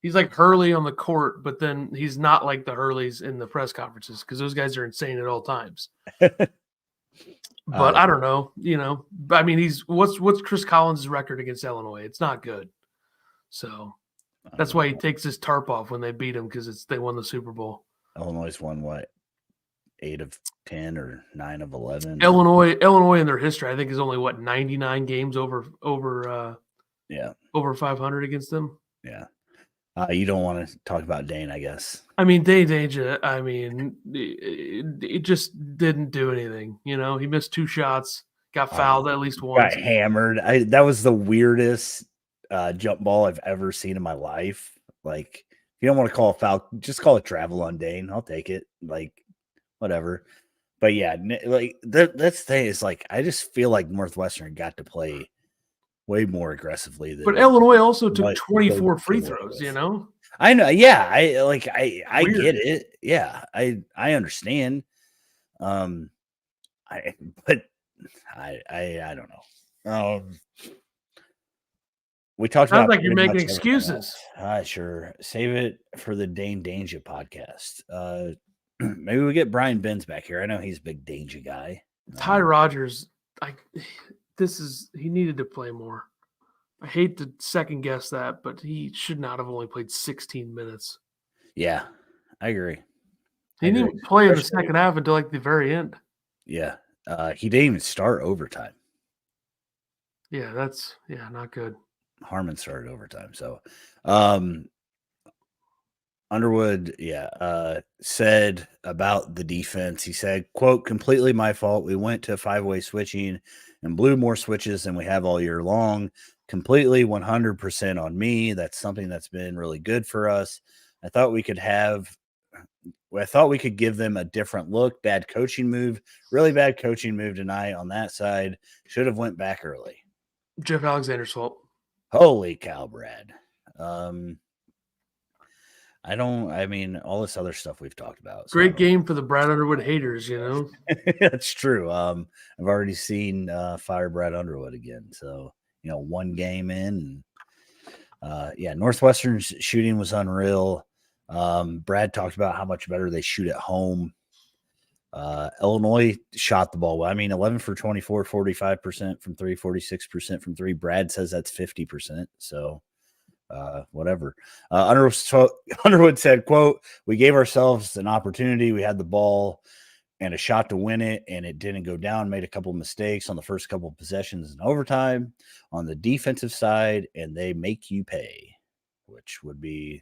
He's like Hurley on the court, but then he's not like the Hurleys in the press conferences because those guys are insane at all times. But I don't know, I mean, what's Chris Collins' record against Illinois? It's not good. So that's why he takes his tarp off when they beat him, because they won the Super Bowl. Illinois won what, 8 of 10 or 9 of 11? Illinois in their history, I think, is only 99 games over 500 against them. Yeah. You don't want to talk about Dane, I guess. I mean, Danger. I mean, it just didn't do anything. He missed 2 shots, got fouled at least once, got hammered. That was the weirdest jump ball I've ever seen in my life. Like, if you don't want to call a foul, just call it travel on Dane. I'll take it. Like, whatever. But yeah, like that's the thing is, like, I just feel like Northwestern got to play way more aggressively. But Illinois also took 24 free throws. I know. Yeah, I get it. Yeah, I understand. I don't know. We talked Sounds about like you're making excuses. Sure. Save it for the Dane Danger podcast. Maybe we get Brian Benz back here. I know he's a big Danger guy. Ty Rogers he needed to play more. I hate to second guess that, but he should not have only played 16 minutes. Yeah, I agree. He didn't even play in the second half until like the very end. Yeah. He didn't even start overtime. Yeah, not good. Harmon started overtime. So Underwood, said about the defense, he said, quote, completely my fault. We went to 5-way switching and blew more switches than we have all year long. Completely 100% on me. That's something that's been really good for us. I thought we could give them a different look. Bad coaching move. Really bad coaching move tonight on that side. Should have went back early. Jeff Alexander's fault. Holy cow, Brad. All this other stuff we've talked about. Great game for the Brad Underwood haters, you know? That's true. I've already seen fire Brad Underwood again. So, one game in. Northwestern's shooting was unreal. Brad talked about how much better they shoot at home. Illinois shot the ball well. 11 for 24, 45% from 3, 46% from 3. Brad says that's 50%. So, whatever. Underwood said, quote, we gave ourselves an opportunity. We had the ball and a shot to win it, and it didn't go down. Made a couple of mistakes on the first couple of possessions in overtime on the defensive side, and they make you pay, which would be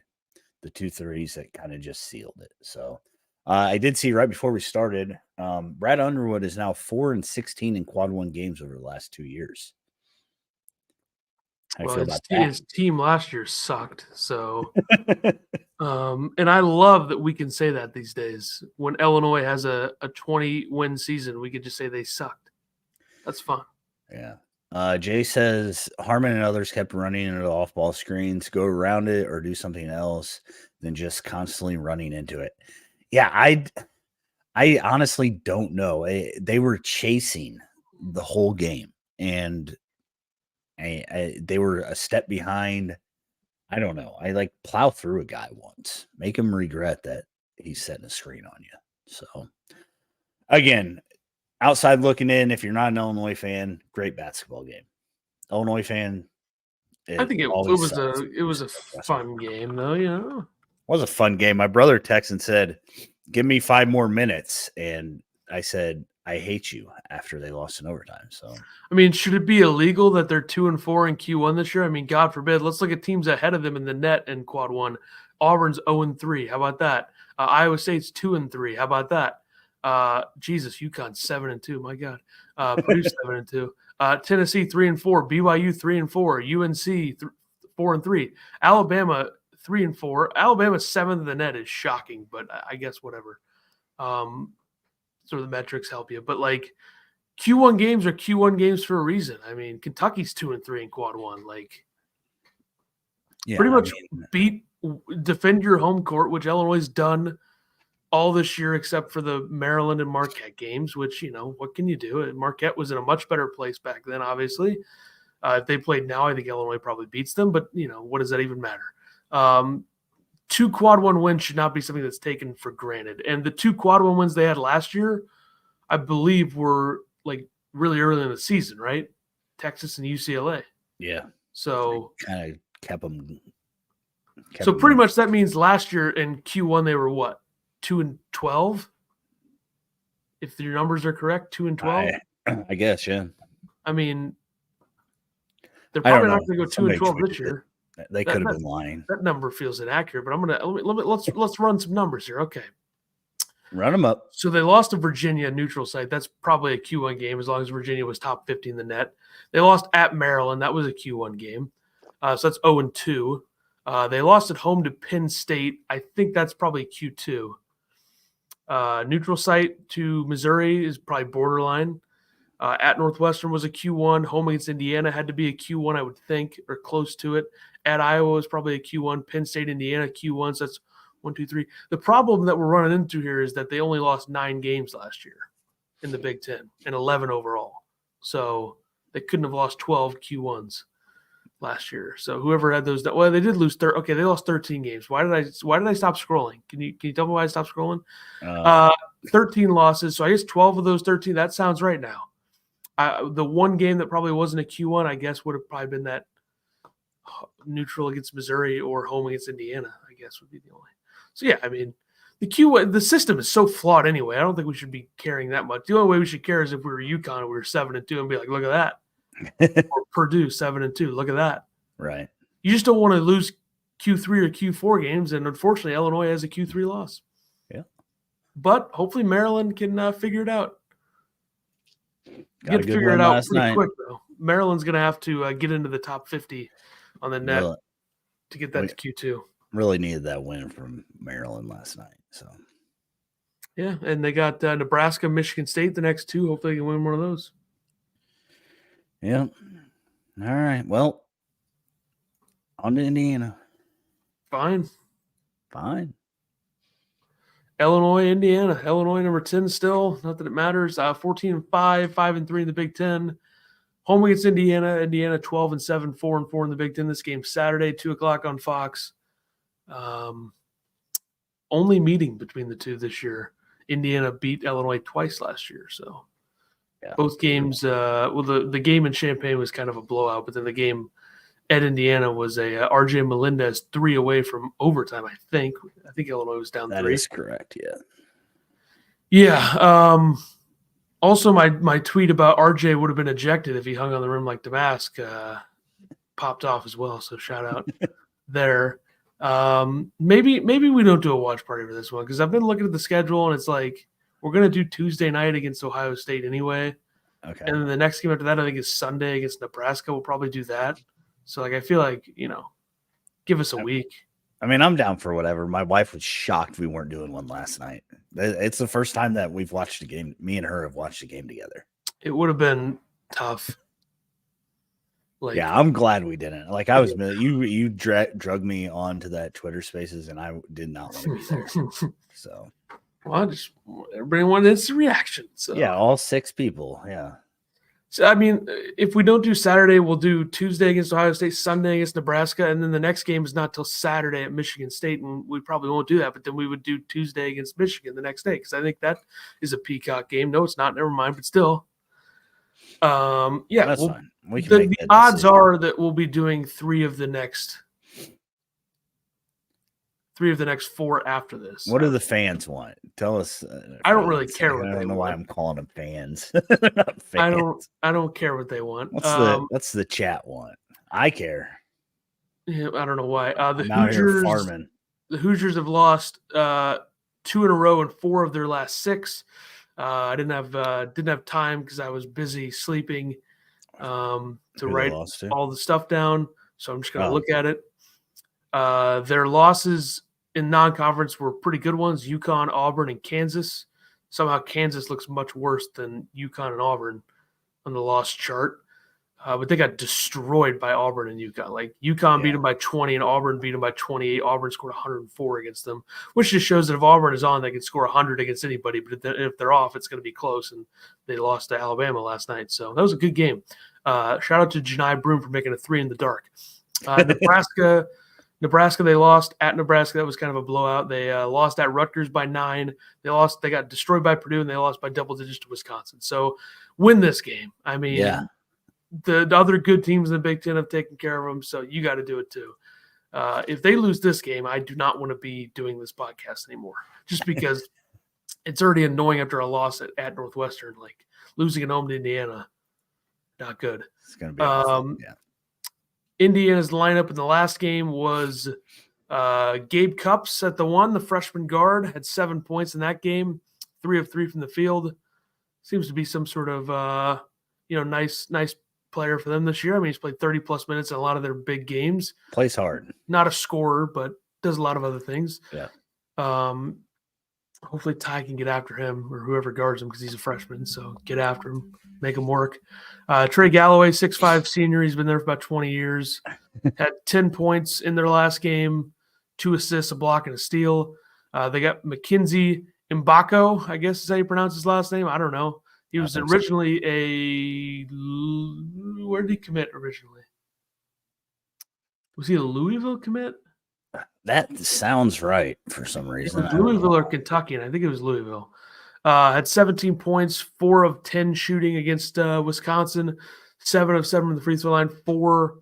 the 2 threes that kind of just sealed it. So I did see right before we started, Brad Underwood is now 4-16 in quad 1 games over the last 2 years. His team last year sucked. So, and I love that we can say that these days. When Illinois has a 20-win season, we could just say they sucked. That's fun. Yeah. Jay says Harmon and others kept running into the off-ball screens, go around it or do something else than just constantly running into it. Yeah, I honestly don't know. They were chasing the whole game, and they were a step behind. I don't know. I plow through a guy once, make him regret that he's setting a screen on you. So, again, outside looking in, if you're not an Illinois fan, great basketball game. Illinois fan, I think it was a fun game, though. It was a fun game. My brother texted and said, "Give me 5 more minutes," and I said, I hate you after they lost in overtime. So, should it be illegal that they're 2-4 in Q1 this year? God forbid. Let's look at teams ahead of them in the net in quad 1. Auburn's 0-3. How about that? Iowa State's 2-3. How about that? Jesus, UConn 7-2. My God. Purdue 7-2. Tennessee 3-4. BYU 3-4. UNC 4-3. Alabama 3-4. Alabama 7th in the net is shocking, but I guess whatever. So the metrics help you, but Q1 games are Q1 games for a reason. Kentucky's 2-3 in quad 1. Pretty much defend your home court, which Illinois has done all this year, except for the Maryland and Marquette games, which, what can you do? Marquette was in a much better place back then, obviously. If they played now, I think Illinois probably beats them, but, what does that even matter? 2 quad 1 wins should not be something that's taken for granted. And the 2 quad 1 wins they had last year, I believe, were really early in the season, right? Texas and UCLA. Yeah. So kind of kept them. So pretty much that means last year in Q1 they were what? 2-12? If your numbers are correct, 2-12? I guess, yeah. They're probably not going to go 2-12 this year. They could have been lying. That number feels inaccurate, but let's run some numbers here. Okay, run them up. So they lost to Virginia neutral site. That's probably a Q1 game as long as Virginia was top 50 in the net. They lost at Maryland. That was a Q1 game. So that's 0-2. They lost at home to Penn State. I think that's probably Q2. Neutral site to Missouri is probably borderline. At Northwestern was a Q1. Home against Indiana had to be a Q1, I would think, or close to it. At Iowa was probably a Q1. Penn State, Indiana, Q1. So that's 1, 2, 3. The problem that we're running into here is that they only lost 9 games last year in the Big Ten and 11 overall. So they couldn't have lost 12 Q1s last year. So whoever had those, well, they did lose. They lost 13 games. Why did I stop scrolling? Can you tell me why I stopped scrolling? 13 losses. So I guess 12 of those 13. That sounds right now. The one game that probably wasn't a Q1, I guess, would have probably been that neutral against Missouri or home against Indiana, I guess would be the only. So, yeah, I mean, the system is so flawed anyway. I don't think we should be caring that much. The only way we should care is if we were UConn and we were 7-2 and be like, look at that. Or Purdue 7-2. Look at that. Right. You just don't want to lose Q3 or Q4 games, and unfortunately, Illinois has a Q3 loss. Yeah. But hopefully Maryland can figure it out. Got a good figure one it out last pretty night. quick, though. Maryland's going to have to get into the top 50 on the net to get that to Q2. Really needed that win from Maryland last night. So, yeah, and they got Nebraska, Michigan State the next two. Hopefully they can win one of those. Yeah. All right. Well, on to Indiana. Fine. Illinois, Indiana. Illinois number 10 still. Not that it matters. 14-5, 5-3 in the Big Ten. Home against Indiana. Indiana 12-7, 4-4 in the Big Ten. This game Saturday, 2:00 on Fox. Only meeting between the two this year. Indiana beat Illinois twice last year. So both games, the game in Champaign was kind of a blowout, but then the game at Indiana was a RJ Melendez 3 away from overtime, I think. I think Illinois was down 3. That is correct, yeah. Yeah. Also, my tweet about RJ would have been ejected if he hung on the rim like Damask popped off as well. So shout out there. Maybe we don't do a watch party for this one because I've been looking at the schedule and it's like we're gonna do Tuesday night against Ohio State anyway. Okay. And then the next game after that, I think, is Sunday against Nebraska. We'll probably do that. So I feel like, give us a week. I mean, I'm down for whatever. My wife was shocked we weren't doing one last night. It's the first time that we've watched a game. Me and her have watched a game together. It would have been tough. Yeah, I'm glad we didn't. I was, you drug me onto that Twitter Spaces, and I did not want to be there. So, well, everybody wanted instant reaction. So yeah, all 6 people. Yeah. So I mean, if we don't do Saturday, we'll do Tuesday against Ohio State, Sunday against Nebraska, and then the next game is not till Saturday at Michigan State, and we probably won't do that. But then we would do Tuesday against Michigan the next day because I think that is a Peacock game. No, it's not. Never mind. But still, yeah, that's fine. We can make the odds are that we'll be doing 3 of the next 4 after this. What do the fans want? Tell us. I don't really care what I they don't know want. why I'm calling them fans. They're not fans. I don't care what they want. What's the chat want? I care. Yeah, I don't know why. The Hoosiers have lost 2 in a row in 4 of their last 6. I didn't have time because I was busy sleeping to write all the stuff down. So I'm just going to look at it. Their losses in non-conference were pretty good ones: UConn, Auburn, and Kansas. Somehow Kansas looks much worse than UConn and Auburn on the loss chart. But they got destroyed by Auburn and UConn. UConn beat them by 20 and Auburn beat them by 28. Auburn scored 104 against them, which just shows that if Auburn is on, they can score 100 against anybody. But if they're off, it's going to be close. And they lost to Alabama last night. So that was a good game. Shout out to Janai Broom for making a 3 in the dark. Nebraska, they lost at Nebraska. That was kind of a blowout. They lost at Rutgers by 9. They got destroyed by Purdue, and they lost by double digits to Wisconsin. So win this game. I mean, the other good teams in the Big Ten have taken care of them, so you got to do it too. If they lose this game, I do not want to be doing this podcast anymore, just because it's already annoying after a loss at Northwestern. Losing at home to Indiana, not good. It's going to be awesome. Yeah. Indiana's lineup in the last game was Gabe Cupps at the 1, the freshman guard, had 7 points in that game, 3 of 3 from the field. Seems to be some sort of nice player for them this year. I mean, he's played 30-plus minutes in a lot of their big games. Plays hard. Not a scorer, but does a lot of other things. Yeah. Hopefully Ty can get after him or whoever guards him because he's a freshman. So get after him, make him work. Trey Galloway, 6'5" senior. He's been there for about 20 years. Had 10 points in their last game, 2 assists, a block, and a steal. They got Mackenzie Mbako, I guess is how you pronounce his last name. I don't know. He was originally where did he commit originally? Was he a Louisville commit? That sounds right for some reason. Louisville or Kentucky, and I think it was Louisville. Had 17 points, 4 of 10 shooting against Wisconsin, 7 of 7 from the free throw line, 4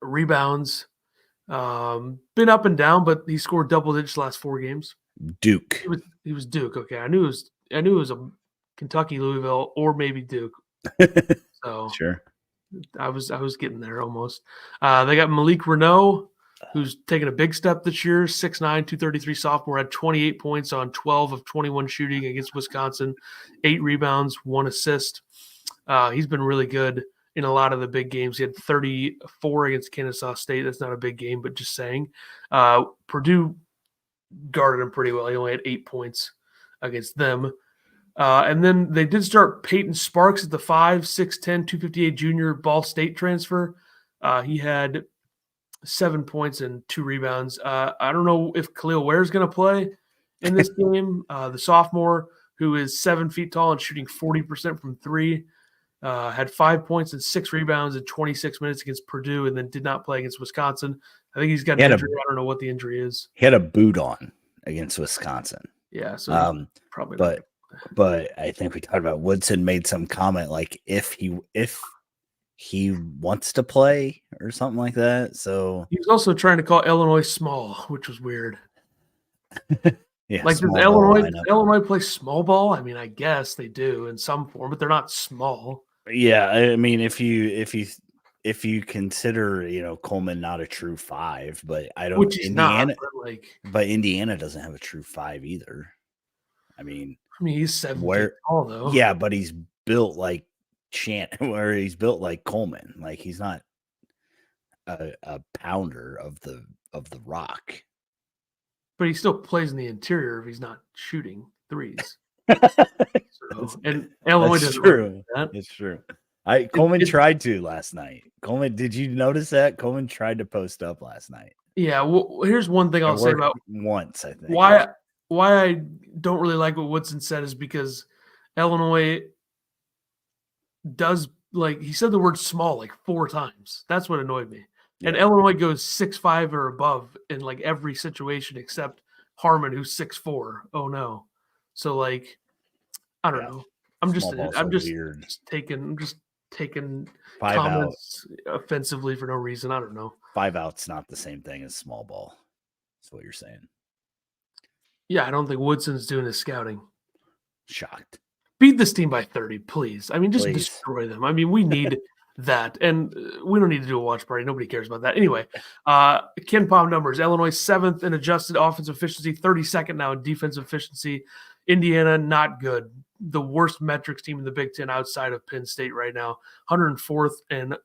rebounds. Been up and down, but he scored double digits last 4 games. Duke. He was Duke. Okay, I knew it was a Kentucky, Louisville, or maybe Duke. So Sure. I was getting there almost. They got Malik Renault, who's taken a big step this year. 6'9", 233 sophomore, had 28 points on 12 of 21 shooting against Wisconsin, 8 rebounds, 1 assist. He's been really good in a lot of the big games. He had 34 against Kennesaw State. That's not a big game, but just saying. Purdue guarded him pretty well. He only had 8 points against them. And then they did start Peyton Sparks at the 5', 6'10", 258 junior Ball State transfer. He had 7 points and 2 rebounds. I don't know if Khalil Ware is going to play in this game. The sophomore, who is 7 feet tall and shooting 40% from 3, had 5 points and 6 rebounds in 26 minutes against Purdue, and then did not play against Wisconsin. I think he's got an injury. I don't know what the injury is. He had a boot on against Wisconsin. Yeah, so probably. But I think we talked about Woodson made some comment like if he wants to play or something like that. So he was also trying to call Illinois small, which was weird. Yeah, like does Illinois play small ball? I mean, I guess they do in some form, but they're not small. Yeah, I mean, if you consider Coleman not a true 5, but I don't. Which he's Indiana, not, but Indiana doesn't have a true 5 either. I mean, he's 7 feet tall though. Yeah, but he's built like where he's built like Coleman. Like he's not a pounder of the rock. But he still plays in the interior if he's not shooting threes. And Illinois doesn't do that. It's true. Coleman tried to last night. Coleman, did you notice that? Coleman tried to post up last night. Yeah, well, here's one thing I'll say about once, I think. Why I don't really like what Woodson said is because Illinois does, like, he said the word small like 4 times. That's what annoyed me. Yeah. And Illinois goes 6'5" or above in like every situation except Harmon, who's 6'4". Oh no. So like, I don't know. I'm just taking 5 comments offensively for no reason. I don't know. 5 out's not the same thing as small ball. That's what you're saying. Yeah, I don't think Woodson's doing his scouting. Shocked. Beat this team by 30, please. I mean, just destroy them. I mean, we need that, and we don't need to do a watch party. Nobody cares about that. Anyway, Ken Pom numbers. Illinois 7th in adjusted offensive efficiency, 32nd now in defensive efficiency. Indiana, not good. The worst metrics team in the Big Ten outside of Penn State right now. 104th in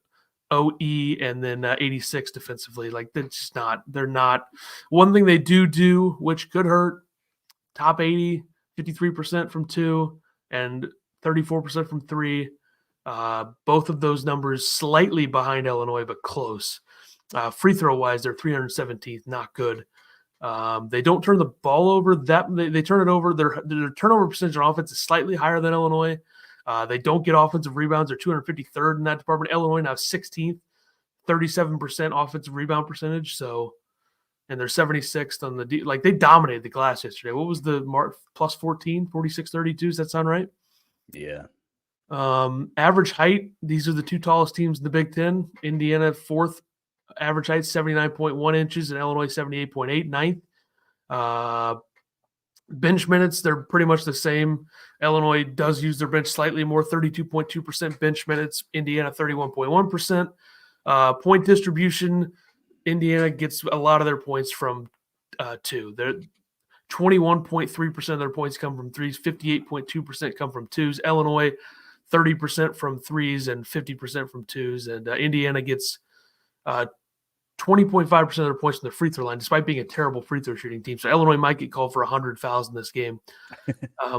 OE and then 86th defensively. Like, they're not. One thing they do, which could hurt, top 80, 53% from 2 and 34% from 3. Both of those numbers slightly behind Illinois, but close. Free throw wise, they're 317th, not good. They don't turn the ball over they turn it over. Their turnover percentage on offense is slightly higher than Illinois. They don't get offensive rebounds. They're 253rd in that department. Illinois now 16th, 37% offensive rebound percentage. So, and they're 76th on the like they dominated the glass yesterday. What was the mark? Plus 14, 46-32. Does that sound right? Yeah. Average height, these are the 2 tallest teams in the Big Ten. Indiana 4th, average height 79.1 inches, and Illinois 78.8, 9th. Bench minutes, they're pretty much the same. Illinois does use their bench slightly more, 32.2% bench minutes. Indiana 31.1%. Point distribution, Indiana gets a lot of their points from 2. They're 21.3% of their points come from 3s, 58.2% come from 2s. Illinois 30% from 3s and 50% from 2s, and Indiana gets 20.5% of their points from the free throw line, despite being a terrible free throw shooting team. So Illinois might get called for 100 fouls in this game.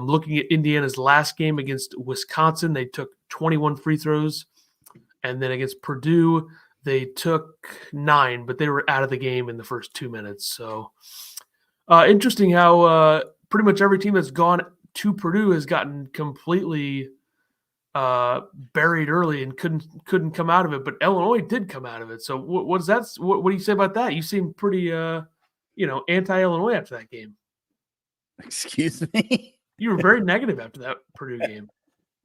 Looking at Indiana's last game against Wisconsin, they took 21 free throws, and then against Purdue, they took 9, but they were out of the game in the first 2 minutes. So interesting how pretty much every team that's gone to Purdue has gotten completely buried early and couldn't come out of it, but Illinois did come out of it. So what is that? What do you say about that? You seem pretty anti-Illinois after that game. Excuse me. You were very negative after that Purdue game,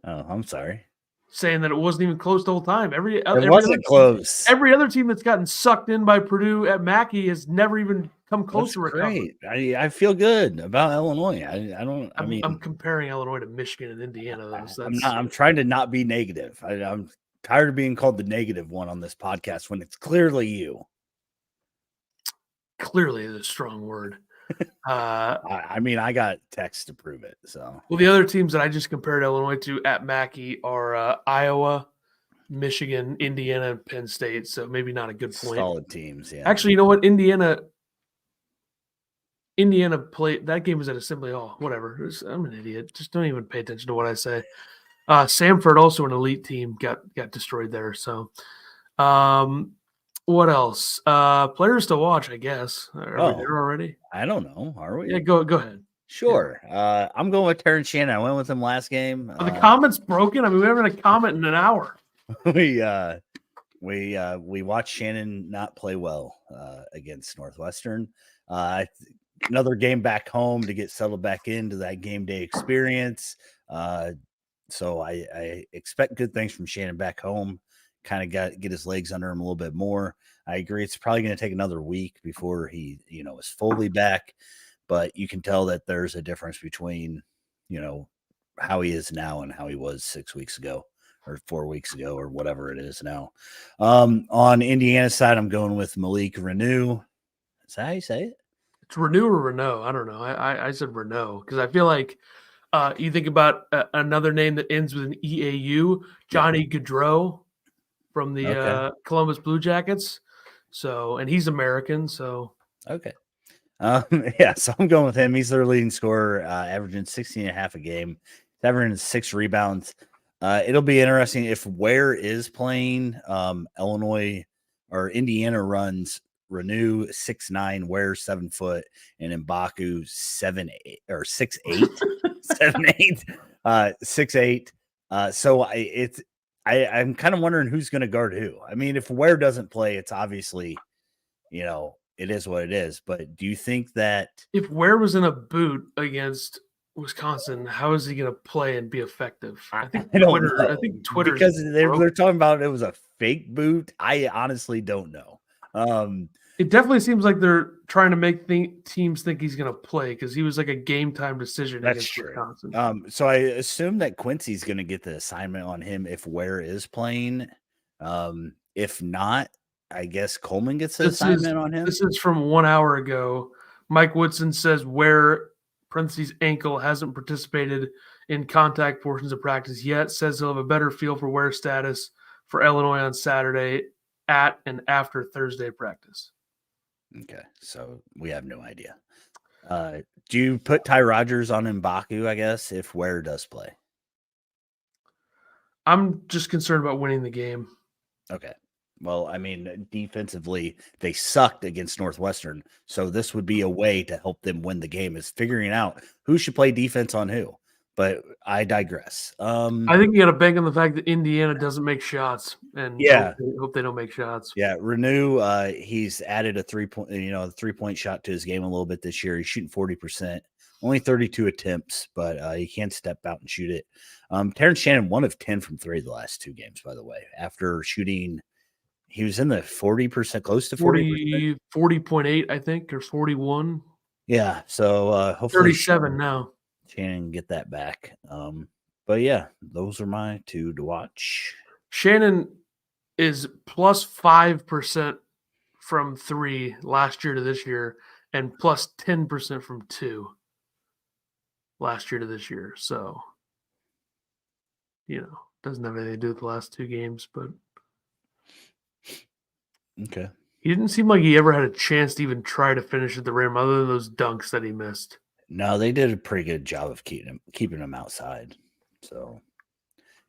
Oh, I'm sorry. saying that it wasn't even close the whole time. It wasn't close. Every other team that's gotten sucked in by Purdue at Mackey has never even come close That's to recovering. great. I feel good about Illinois. I'm comparing Illinois to Michigan and Indiana, though. So I'm trying to not be negative. I'm tired of being called the negative one on this podcast when it's clearly you. Clearly is a strong word. I got text to prove it. So, well, the other teams that I just compared Illinois to at Mackey are Iowa, Michigan, Indiana, and Penn State. So maybe not a good point. Solid teams, yeah. Actually, you know what? Indiana played that game was at Assembly Hall. Whatever. I'm an idiot. Just don't even pay attention to what I say. Samford, also an elite team, got destroyed there. So, what else? Players to watch, I guess. Are we there already? I don't know. Are we? Yeah, go ahead. Sure. Yeah. I'm going with Terrence Shannon. I went with him last game. Are the comments broken? I mean, we haven't had a comment in an hour. We watched Shannon not play well against Northwestern. Another game back home to get settled back into that game day experience. So I expect good things from Shannon back home. Kind of get his legs under him a little bit more. I agree. It's probably going to take another week before he, is fully back. But you can tell that there's a difference between, how he is now and how he was 6 weeks ago or 4 weeks ago or whatever it is now. On Indiana's side, I'm going with Malik Renew. Is that how you say it? It's Renew or Renault. I don't know. I said Renault because I feel like you think about another name that ends with an EAU, Johnny Gaudreau from the Columbus Blue Jackets. So, and he's American. So, okay. So I'm going with him. He's their leading scorer, averaging 16.5 a game, averaging 6 rebounds. It'll be interesting if Ware is playing. Illinois or Indiana runs Renew 6'9", Ware 7 foot, and M'Baku 7'8" or 6'8", 7'8", 6'8". So I'm kind of wondering who's going to guard who. I mean, if Ware doesn't play, it's obviously, it is what it is. But do you think that if Ware was in a boot against Wisconsin, how is he going to play and be effective? I think Twitter because they're talking about it was a fake boot. I honestly don't know. It definitely seems like they're trying to make teams think he's going to play because he was like a game time decision against Wisconsin. So I assume that Quincy's going to get the assignment on him if Ware is playing. If not, I guess Coleman gets the assignment on him. This is from 1 hour ago. Mike Woodson says Ware parentheses ankle hasn't participated in contact portions of practice yet. Says he'll have a better feel for Ware's status for Illinois on Saturday at and after Thursday practice. Okay, so we have no idea. Do you put Ty Rogers on M'Baku, I guess, if Ware does play? I'm just concerned about winning the game. Okay. Well, I mean, defensively, they sucked against Northwestern. So this would be a way to help them win the game is figuring out who should play defense on who. But I digress. I think you got to bank on the fact that Indiana doesn't make shots, and hope they don't make shots. Yeah, Renew, he's added a 3-point shot to his game a little bit this year. He's shooting 40%, only 32 attempts, but he can step out and shoot it. Terrence Shannon, 1 of 10 from 3 the last 2 games, by the way, after shooting. He was in the 40%, close to 40%. 40.8, I think, or 41. Yeah, so hopefully 37 now. Shannon get that back. But yeah, those are my 2 to watch. Shannon is plus 5% from 3 last year to this year, and plus 10% from 2 last year to this year. So, doesn't have anything to do with the last 2 games, but okay. He didn't seem like he ever had a chance to even try to finish at the rim other than those dunks that he missed. No, they did a pretty good job of keeping him outside. So,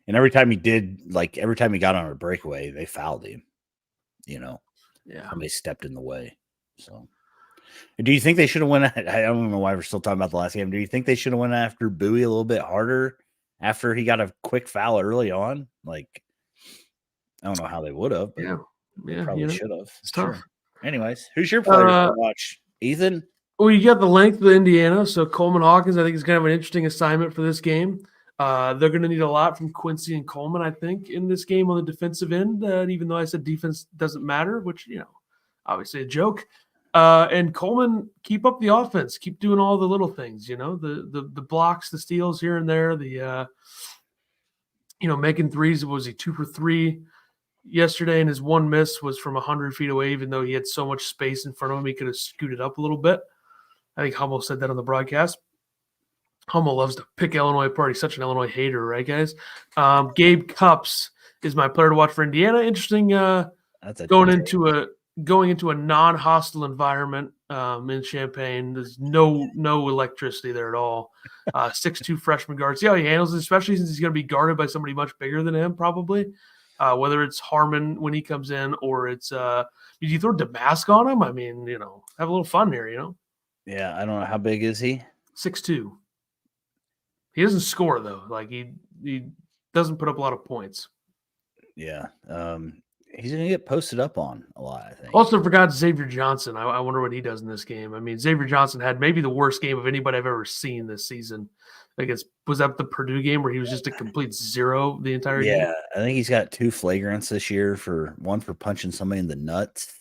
and every time he got on a breakaway, they fouled him. Somebody stepped in the way. So, do you think they should have went? I don't know why we're still talking about the last game. Do you think they should have went after Bowie a little bit harder after he got a quick foul early on? Like, I don't know how they would have. But yeah, probably should have. It's tough. Anyways, who's your player to watch? Ethan? Well, you got the length of Indiana, so Coleman Hawkins, I think, is going to have an interesting assignment for this game. They're going to need a lot from Quincy and Coleman, I think, in this game on the defensive end. Even though I said defense doesn't matter, which obviously a joke. And Coleman, keep up the offense, keep doing all the little things. The blocks, the steals here and there, the making threes. Was he 2 for 3 yesterday? And his one miss was from 100 feet away, even though he had so much space in front of him, he could have scooted up a little bit. I think Hummel said that on the broadcast. Hummel loves to pick Illinois apart. He's such an Illinois hater, right, guys? Gabe Cups is my player to watch for Indiana. Interesting. Going into a non-hostile environment in Champaign. There's no electricity there at all. 6'2" freshman guard. See how he handles it, especially since he's going to be guarded by somebody much bigger than him, probably. Whether it's Harmon when he comes in or it's did you throw Damask on him? I mean, have a little fun here, Yeah, I don't know. How big is he? 6'2". He doesn't score though. Like he doesn't put up a lot of points. Yeah. He's gonna get posted up on a lot, I think. Also forgot Xavier Johnson. I wonder what he does in this game. I mean, Xavier Johnson had maybe the worst game of anybody I've ever seen this season. Was that the Purdue game where he was just a complete zero the entire game? Yeah, I think he's got 2 flagrants this year, one for punching somebody in the nuts.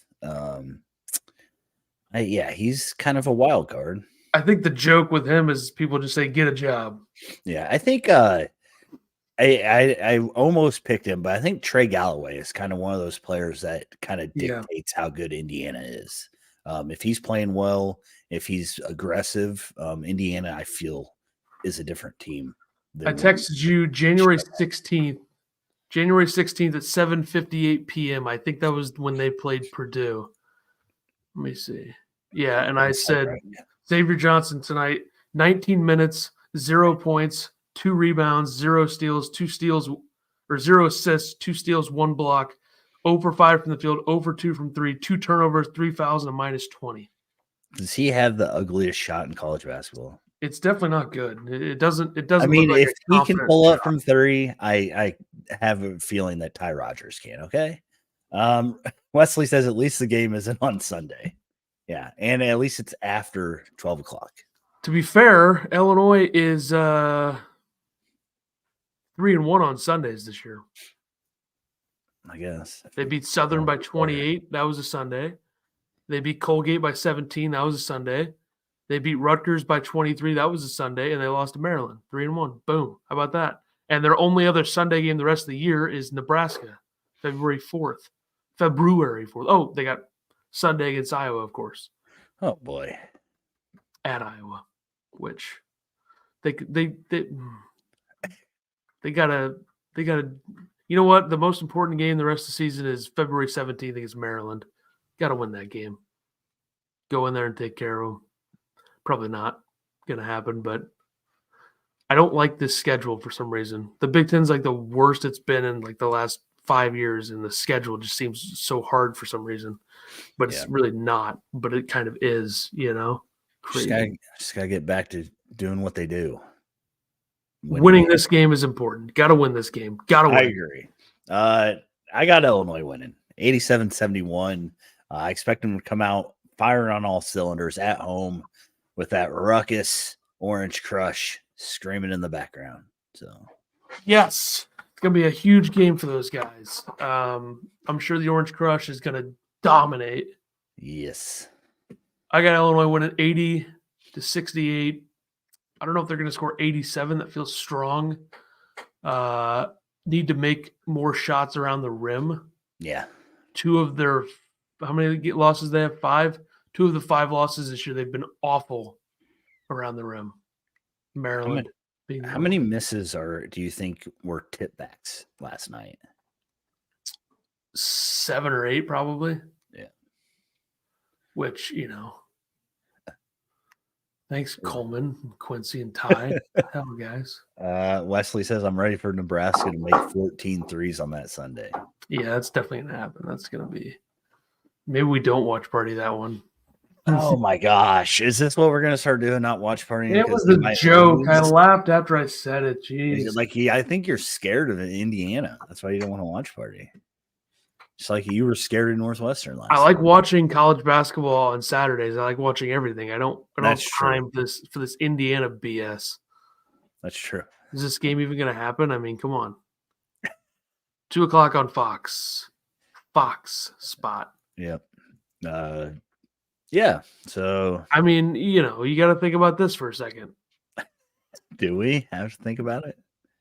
He's kind of a wild card. I think the joke with him is people just say, get a job. Yeah, I think I almost picked him, but I think Trey Galloway is kind of one of those players that kind of dictates how good Indiana is. If he's playing well, if he's aggressive, Indiana, I feel, is a different team. I texted you January 16th at 7:58 p.m. I think that was when they played Purdue. Let me see. Yeah, and I said Xavier Johnson tonight, 19 minutes, 0 points, 2 rebounds, 0 steals, 0 assists, 2 steals, 1 block, 0 for 5 from the field, 0 for 2 from 3, 2 turnovers, 3 fouls, and a -20. Does he have the ugliest shot in college basketball? It's definitely not good. It doesn't. I mean, look like if he can pull up from 3, I have a feeling that Ty Rodgers can. Okay. Wesley says at least the game isn't on Sunday. Yeah, and at least it's after 12 o'clock. To be fair, Illinois is 3-1 on Sundays this year. I guess They beat Southern by 28. That was a Sunday. They beat Colgate by 17. That was a Sunday. They beat Rutgers by 23. That was a Sunday, and they lost to Maryland 3-1. Boom! How about that? And their only other Sunday game the rest of the year is Nebraska, February 4th. Oh, they got Sunday against Iowa, of course. Oh boy, at Iowa, which they gotta. You know what? The most important game the rest of the season is February 17th against Maryland. Got to win that game. Go in there and take care of them. Probably not going to happen, but I don't like this schedule for some reason. The Big Ten's like the worst it's been in like the last 5 years, and the schedule just seems so hard for some reason. But it's really not. But it kind of is, Crazy. Just gotta get back to doing what they do. Winning this game is important. Got to win this game. Got to win. I agree. I got Illinois winning 87-71. I expect them to come out firing on all cylinders at home with that ruckus Orange Crush screaming in the background. So, yes, it's going to be a huge game for those guys. I'm sure the Orange Crush is going to dominate. Yes. I got Illinois winning 80-68. I don't know if they're going to score 87. That feels strong. Need to make more shots around the rim. Yeah. 2 of their – how many losses they have? 5? 2 of the 5 losses this year, they've been awful around the rim. Maryland. How many misses do you think were tip backs last night? 7 or 8 probably. Yeah. Which, thanks, Coleman, Quincy, and Ty. Hell, guys. Wesley says, I'm ready for Nebraska to make 14 threes on that Sunday. Yeah, that's definitely going to happen. That's going to be – maybe we don't watch party that one. Oh, my gosh. Is this what we're going to start doing, not watch partying? It was a joke. I laughed after I said it. Jeez. I think you're scared of Indiana. That's why you don't want to watch party. Just like you were scared of Northwestern last I like time. watching college basketball on Saturdays. I like watching everything. I don't have That's true. time for this Indiana BS. That's true. Is this game even going to happen? I mean, come on. 2:00 on Fox. Fox spot. Yep. Yeah. So I mean, you got to think about this for a second. do we have to think about it?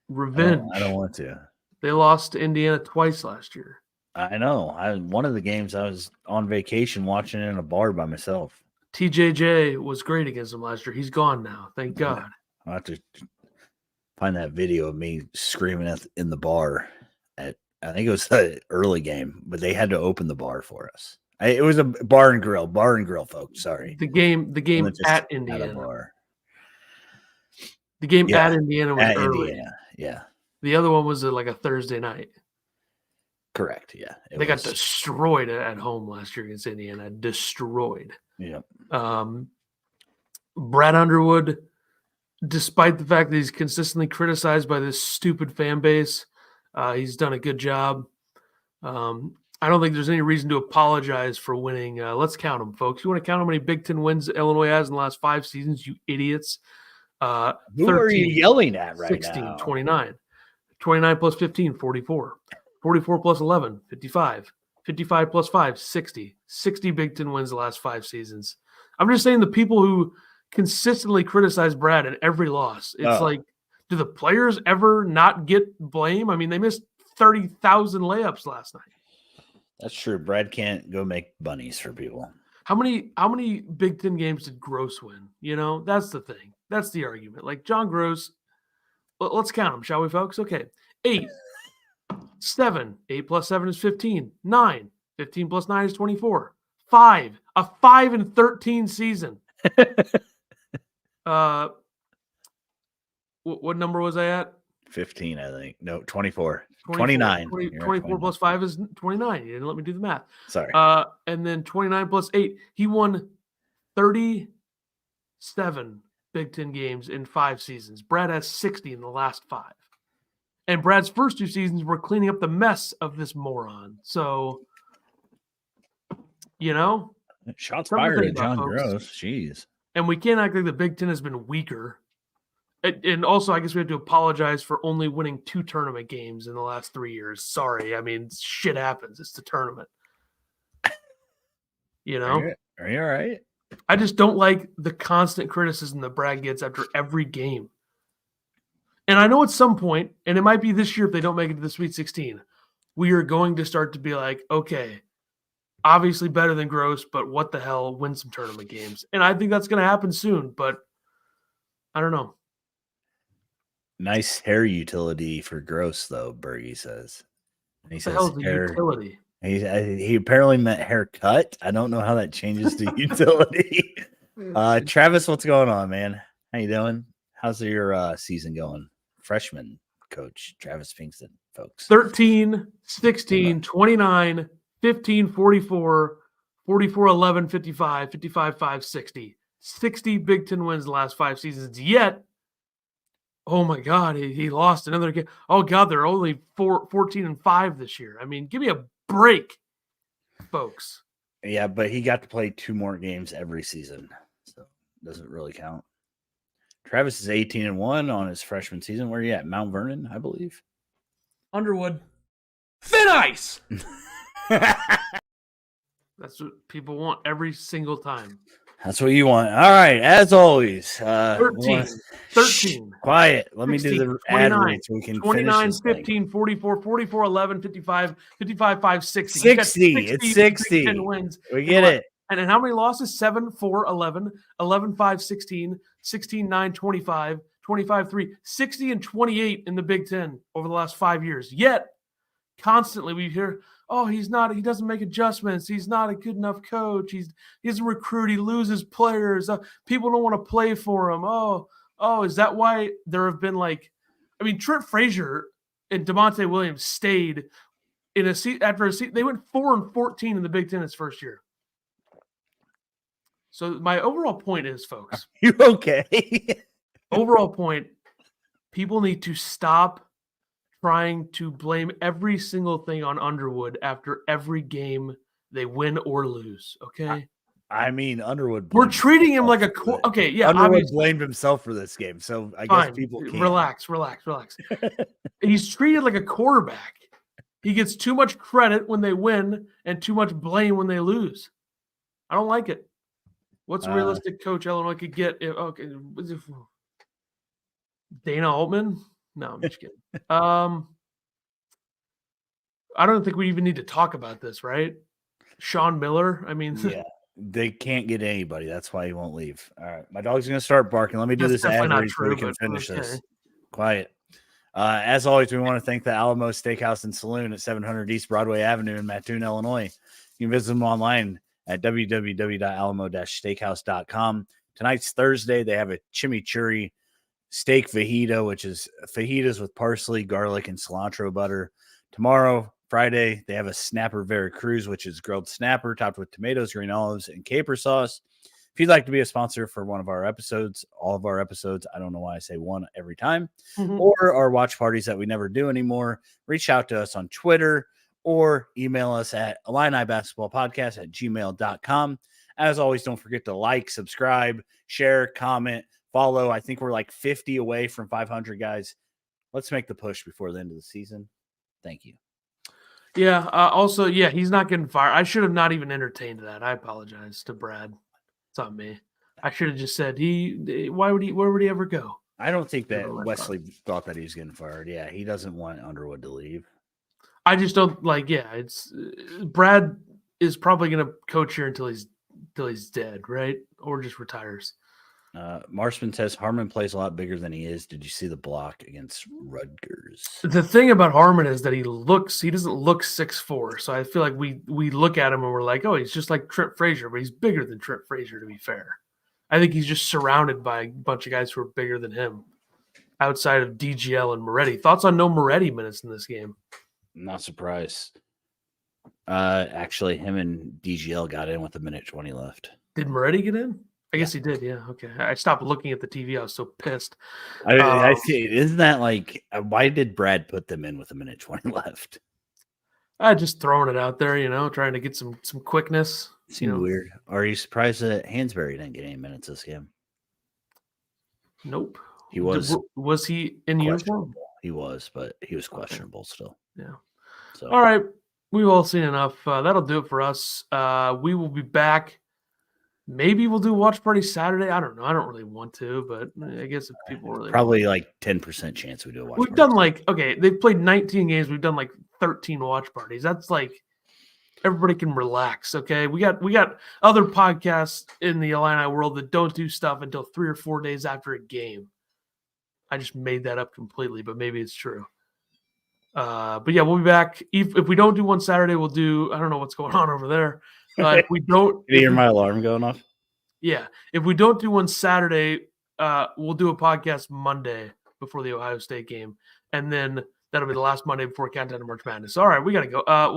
Revenge. I don't want to. They lost to Indiana twice last year. I know. One of the games I was on vacation watching it in a bar by myself. TJJ was great against them last year. He's gone now. Thank God. I'll have to find that video of me screaming in the bar I think it was the early game, but they had to open the bar for us. It was a bar and grill, folks. Sorry. The game at Indiana. The game at Indiana was early. Indiana. Yeah. The other one was like a Thursday night. Correct. Yeah. They got destroyed at home last year against Indiana. Destroyed. Yeah. Brad Underwood, despite the fact that he's consistently criticized by this stupid fan base, he's done a good job. I don't think there's any reason to apologize for winning. Let's count them, folks. You want to count how many Big Ten wins Illinois has in the last 5 seasons, you idiots? Who 13, are you yelling at right 16, now? 29. 29 plus 15, 44. 44 plus 11, 55. 55 plus 5, 60. 60 Big Ten wins the last 5 seasons. I'm just saying the people who consistently criticize Brad in every loss, it's like, do the players ever not get blame? I mean, they missed 30,000 layups last night. That's true. Brad can't go make bunnies for people. How many Big Ten games did Gross win? That's the thing. That's the argument. Like John Gross, let's count them, shall we, folks? Okay. 8, 7. 8 plus 7 is 15. 9. 15 plus 9 is 24. 5. A 5-13 season. What number was I at? 15, I think. No, 24. 29. 24 plus 5 is 29. You didn't let me do the math. Sorry. And then 29 plus 8. He won 37 Big Ten games in 5 seasons. Brad has 60 in the last 5. And Brad's first 2 seasons were cleaning up the mess of this moron. So, shots fired at John Gross. Jeez. And we can't act like the Big Ten has been weaker. And also, I guess we have to apologize for only winning 2 tournament games in the last 3 years. Sorry. I mean, shit happens. It's the tournament. Are you all right? I just don't like the constant criticism that Brad gets after every game. And I know at some point, and it might be this year if they don't make it to the Sweet 16, we are going to start to be like, okay, obviously better than Gross, but what the hell, win some tournament games. And I think that's going to happen soon, but I don't know. Nice hair utility for Gross, though, Bergie says. And he says hair utility. He apparently meant haircut. I don't know how that changes to utility. Travis, what's going on, man? How you doing? How's your season going? Freshman coach Travis Pinkston, folks. 13, 16, 29, 15, 44, 44, 11, 55, 55, 5, 60. 60 Big Ten wins the last 5 seasons. Yet, oh my God, he lost another game. Oh God, they're only 14-5 this year. I mean, give me a break, folks. Yeah, but he got to play 2 more games every season, so it doesn't really count. Travis is 18-1 on his freshman season. Where are you at? Mount Vernon, I believe. Underwood. Thin ice. That's what people want every single time. That's what you want. All right, as always. 13. Quiet. Let 16, me do the 29, ad read so we can 29, finish 15, 44, 44, 11, 55, 55, 5, 60. 60. It's 60. 10 wins. We get it. And how many losses? 7, 4, 11, 11, 5, 16, 16, 9, 25, 25, 3, 60, and 28 in the Big Ten over the last 5 years. Yet, constantly we hear, oh, he doesn't make adjustments. He's not a good enough coach. He doesn't recruit. He loses players. People don't want to play for him. Oh, is that why there have been Trent Frazier and DeMonte Williams stayed in a seat after a seat. They went 4-14 in the Big Ten his first year. So my overall point is, folks. You okay? Overall point, people need to stop trying to blame every single thing on Underwood after every game they win or lose. Okay. I mean, Underwood. We're treating him like a okay. Yeah. Underwood Obviously. blamed himself for this game, so I Fine. guess people can Relax. He's treated like a quarterback. He gets too much credit when they win and too much blame when they lose. I don't like it. What's a realistic coach Illinois could get? Dana Altman? No, I'm just kidding. I don't think we even need to talk about this, right? Sean Miller. I mean, yeah, they can't get anybody. That's why he won't leave. All right, my dog's gonna start barking. Let me do That's this ad definitely read not so we true, can but finish okay. this. Quiet. As always, we want to thank the Alamo Steakhouse and Saloon at 700 East Broadway Avenue in Mattoon, Illinois. You can visit them online at www.alamo-steakhouse.com. Tonight's Thursday. They have a chimichurri steak fajita, which is fajitas with parsley, garlic, and cilantro butter. Tomorrow, Friday, they have a snapper Veracruz, which is grilled snapper topped with tomatoes, green olives, and caper sauce. If you'd like to be a sponsor for one of our episodes, all of our episodes, I don't know why I say one every time, or our watch parties that we never do anymore, reach out to us on Twitter or email us at illinibasketballpodcast@gmail.com. As always, don't forget to like, subscribe, share, comment, follow. I think we're like 50 away from 500, guys. Let's make the push before the end of the season. Thank you. Yeah. Also, yeah, he's not getting fired. I should have not even entertained that. I apologize to Brad. It's on me. I should have just said where would he ever go? I don't think that Wesley thought that he was getting fired. Yeah, he doesn't want Underwood to leave. I just don't it's Brad is probably going to coach here until he's dead, right? Or just retires. Marshman says Harmon plays a lot bigger than he is. Did you see the block against Rutgers? The thing about Harmon is that he doesn't look 6'4", so I feel like we look at him and we're like, oh, he's just like Trent Frazier, but he's bigger than Trent Frazier, to be fair. I think he's just surrounded by a bunch of guys who are bigger than him outside of DGL and Moretti. Thoughts on no Moretti minutes in this game? Not surprised. Actually, him and DGL got in with 1:20 left. Did Moretti get in? I guess he did, yeah. Okay. I stopped looking at the TV. I was so pissed. I see. Isn't that like, why did Brad put them in with 1:20 left? I just throwing it out there, trying to get some quickness. Seemed weird. Are you surprised that Hansberry didn't get any minutes this game? Nope. He was. Was he in uniform? He was, but he was questionable still. Yeah. So. All right. We've all seen enough. That'll do it for us. We will be back. Maybe we'll do watch party Saturday. I don't know. I don't really want to, but I guess if people really probably like 10% chance we do a watch party. We've done they've played 19 games. We've done like 13 watch parties. That's like everybody can relax. Okay. We got other podcasts in the Illini world that don't do stuff until 3 or 4 days after a game. I just made that up completely, but maybe it's true. But yeah, we'll be back. If we don't do one Saturday, we'll do, I don't know what's going on over there. If we don't, you hear my alarm going off? Yeah. If we don't do one Saturday, we'll do a podcast Monday before the Ohio State game. And then that'll be the last Monday before countdown to March Madness. All right, we got to go. We'll see.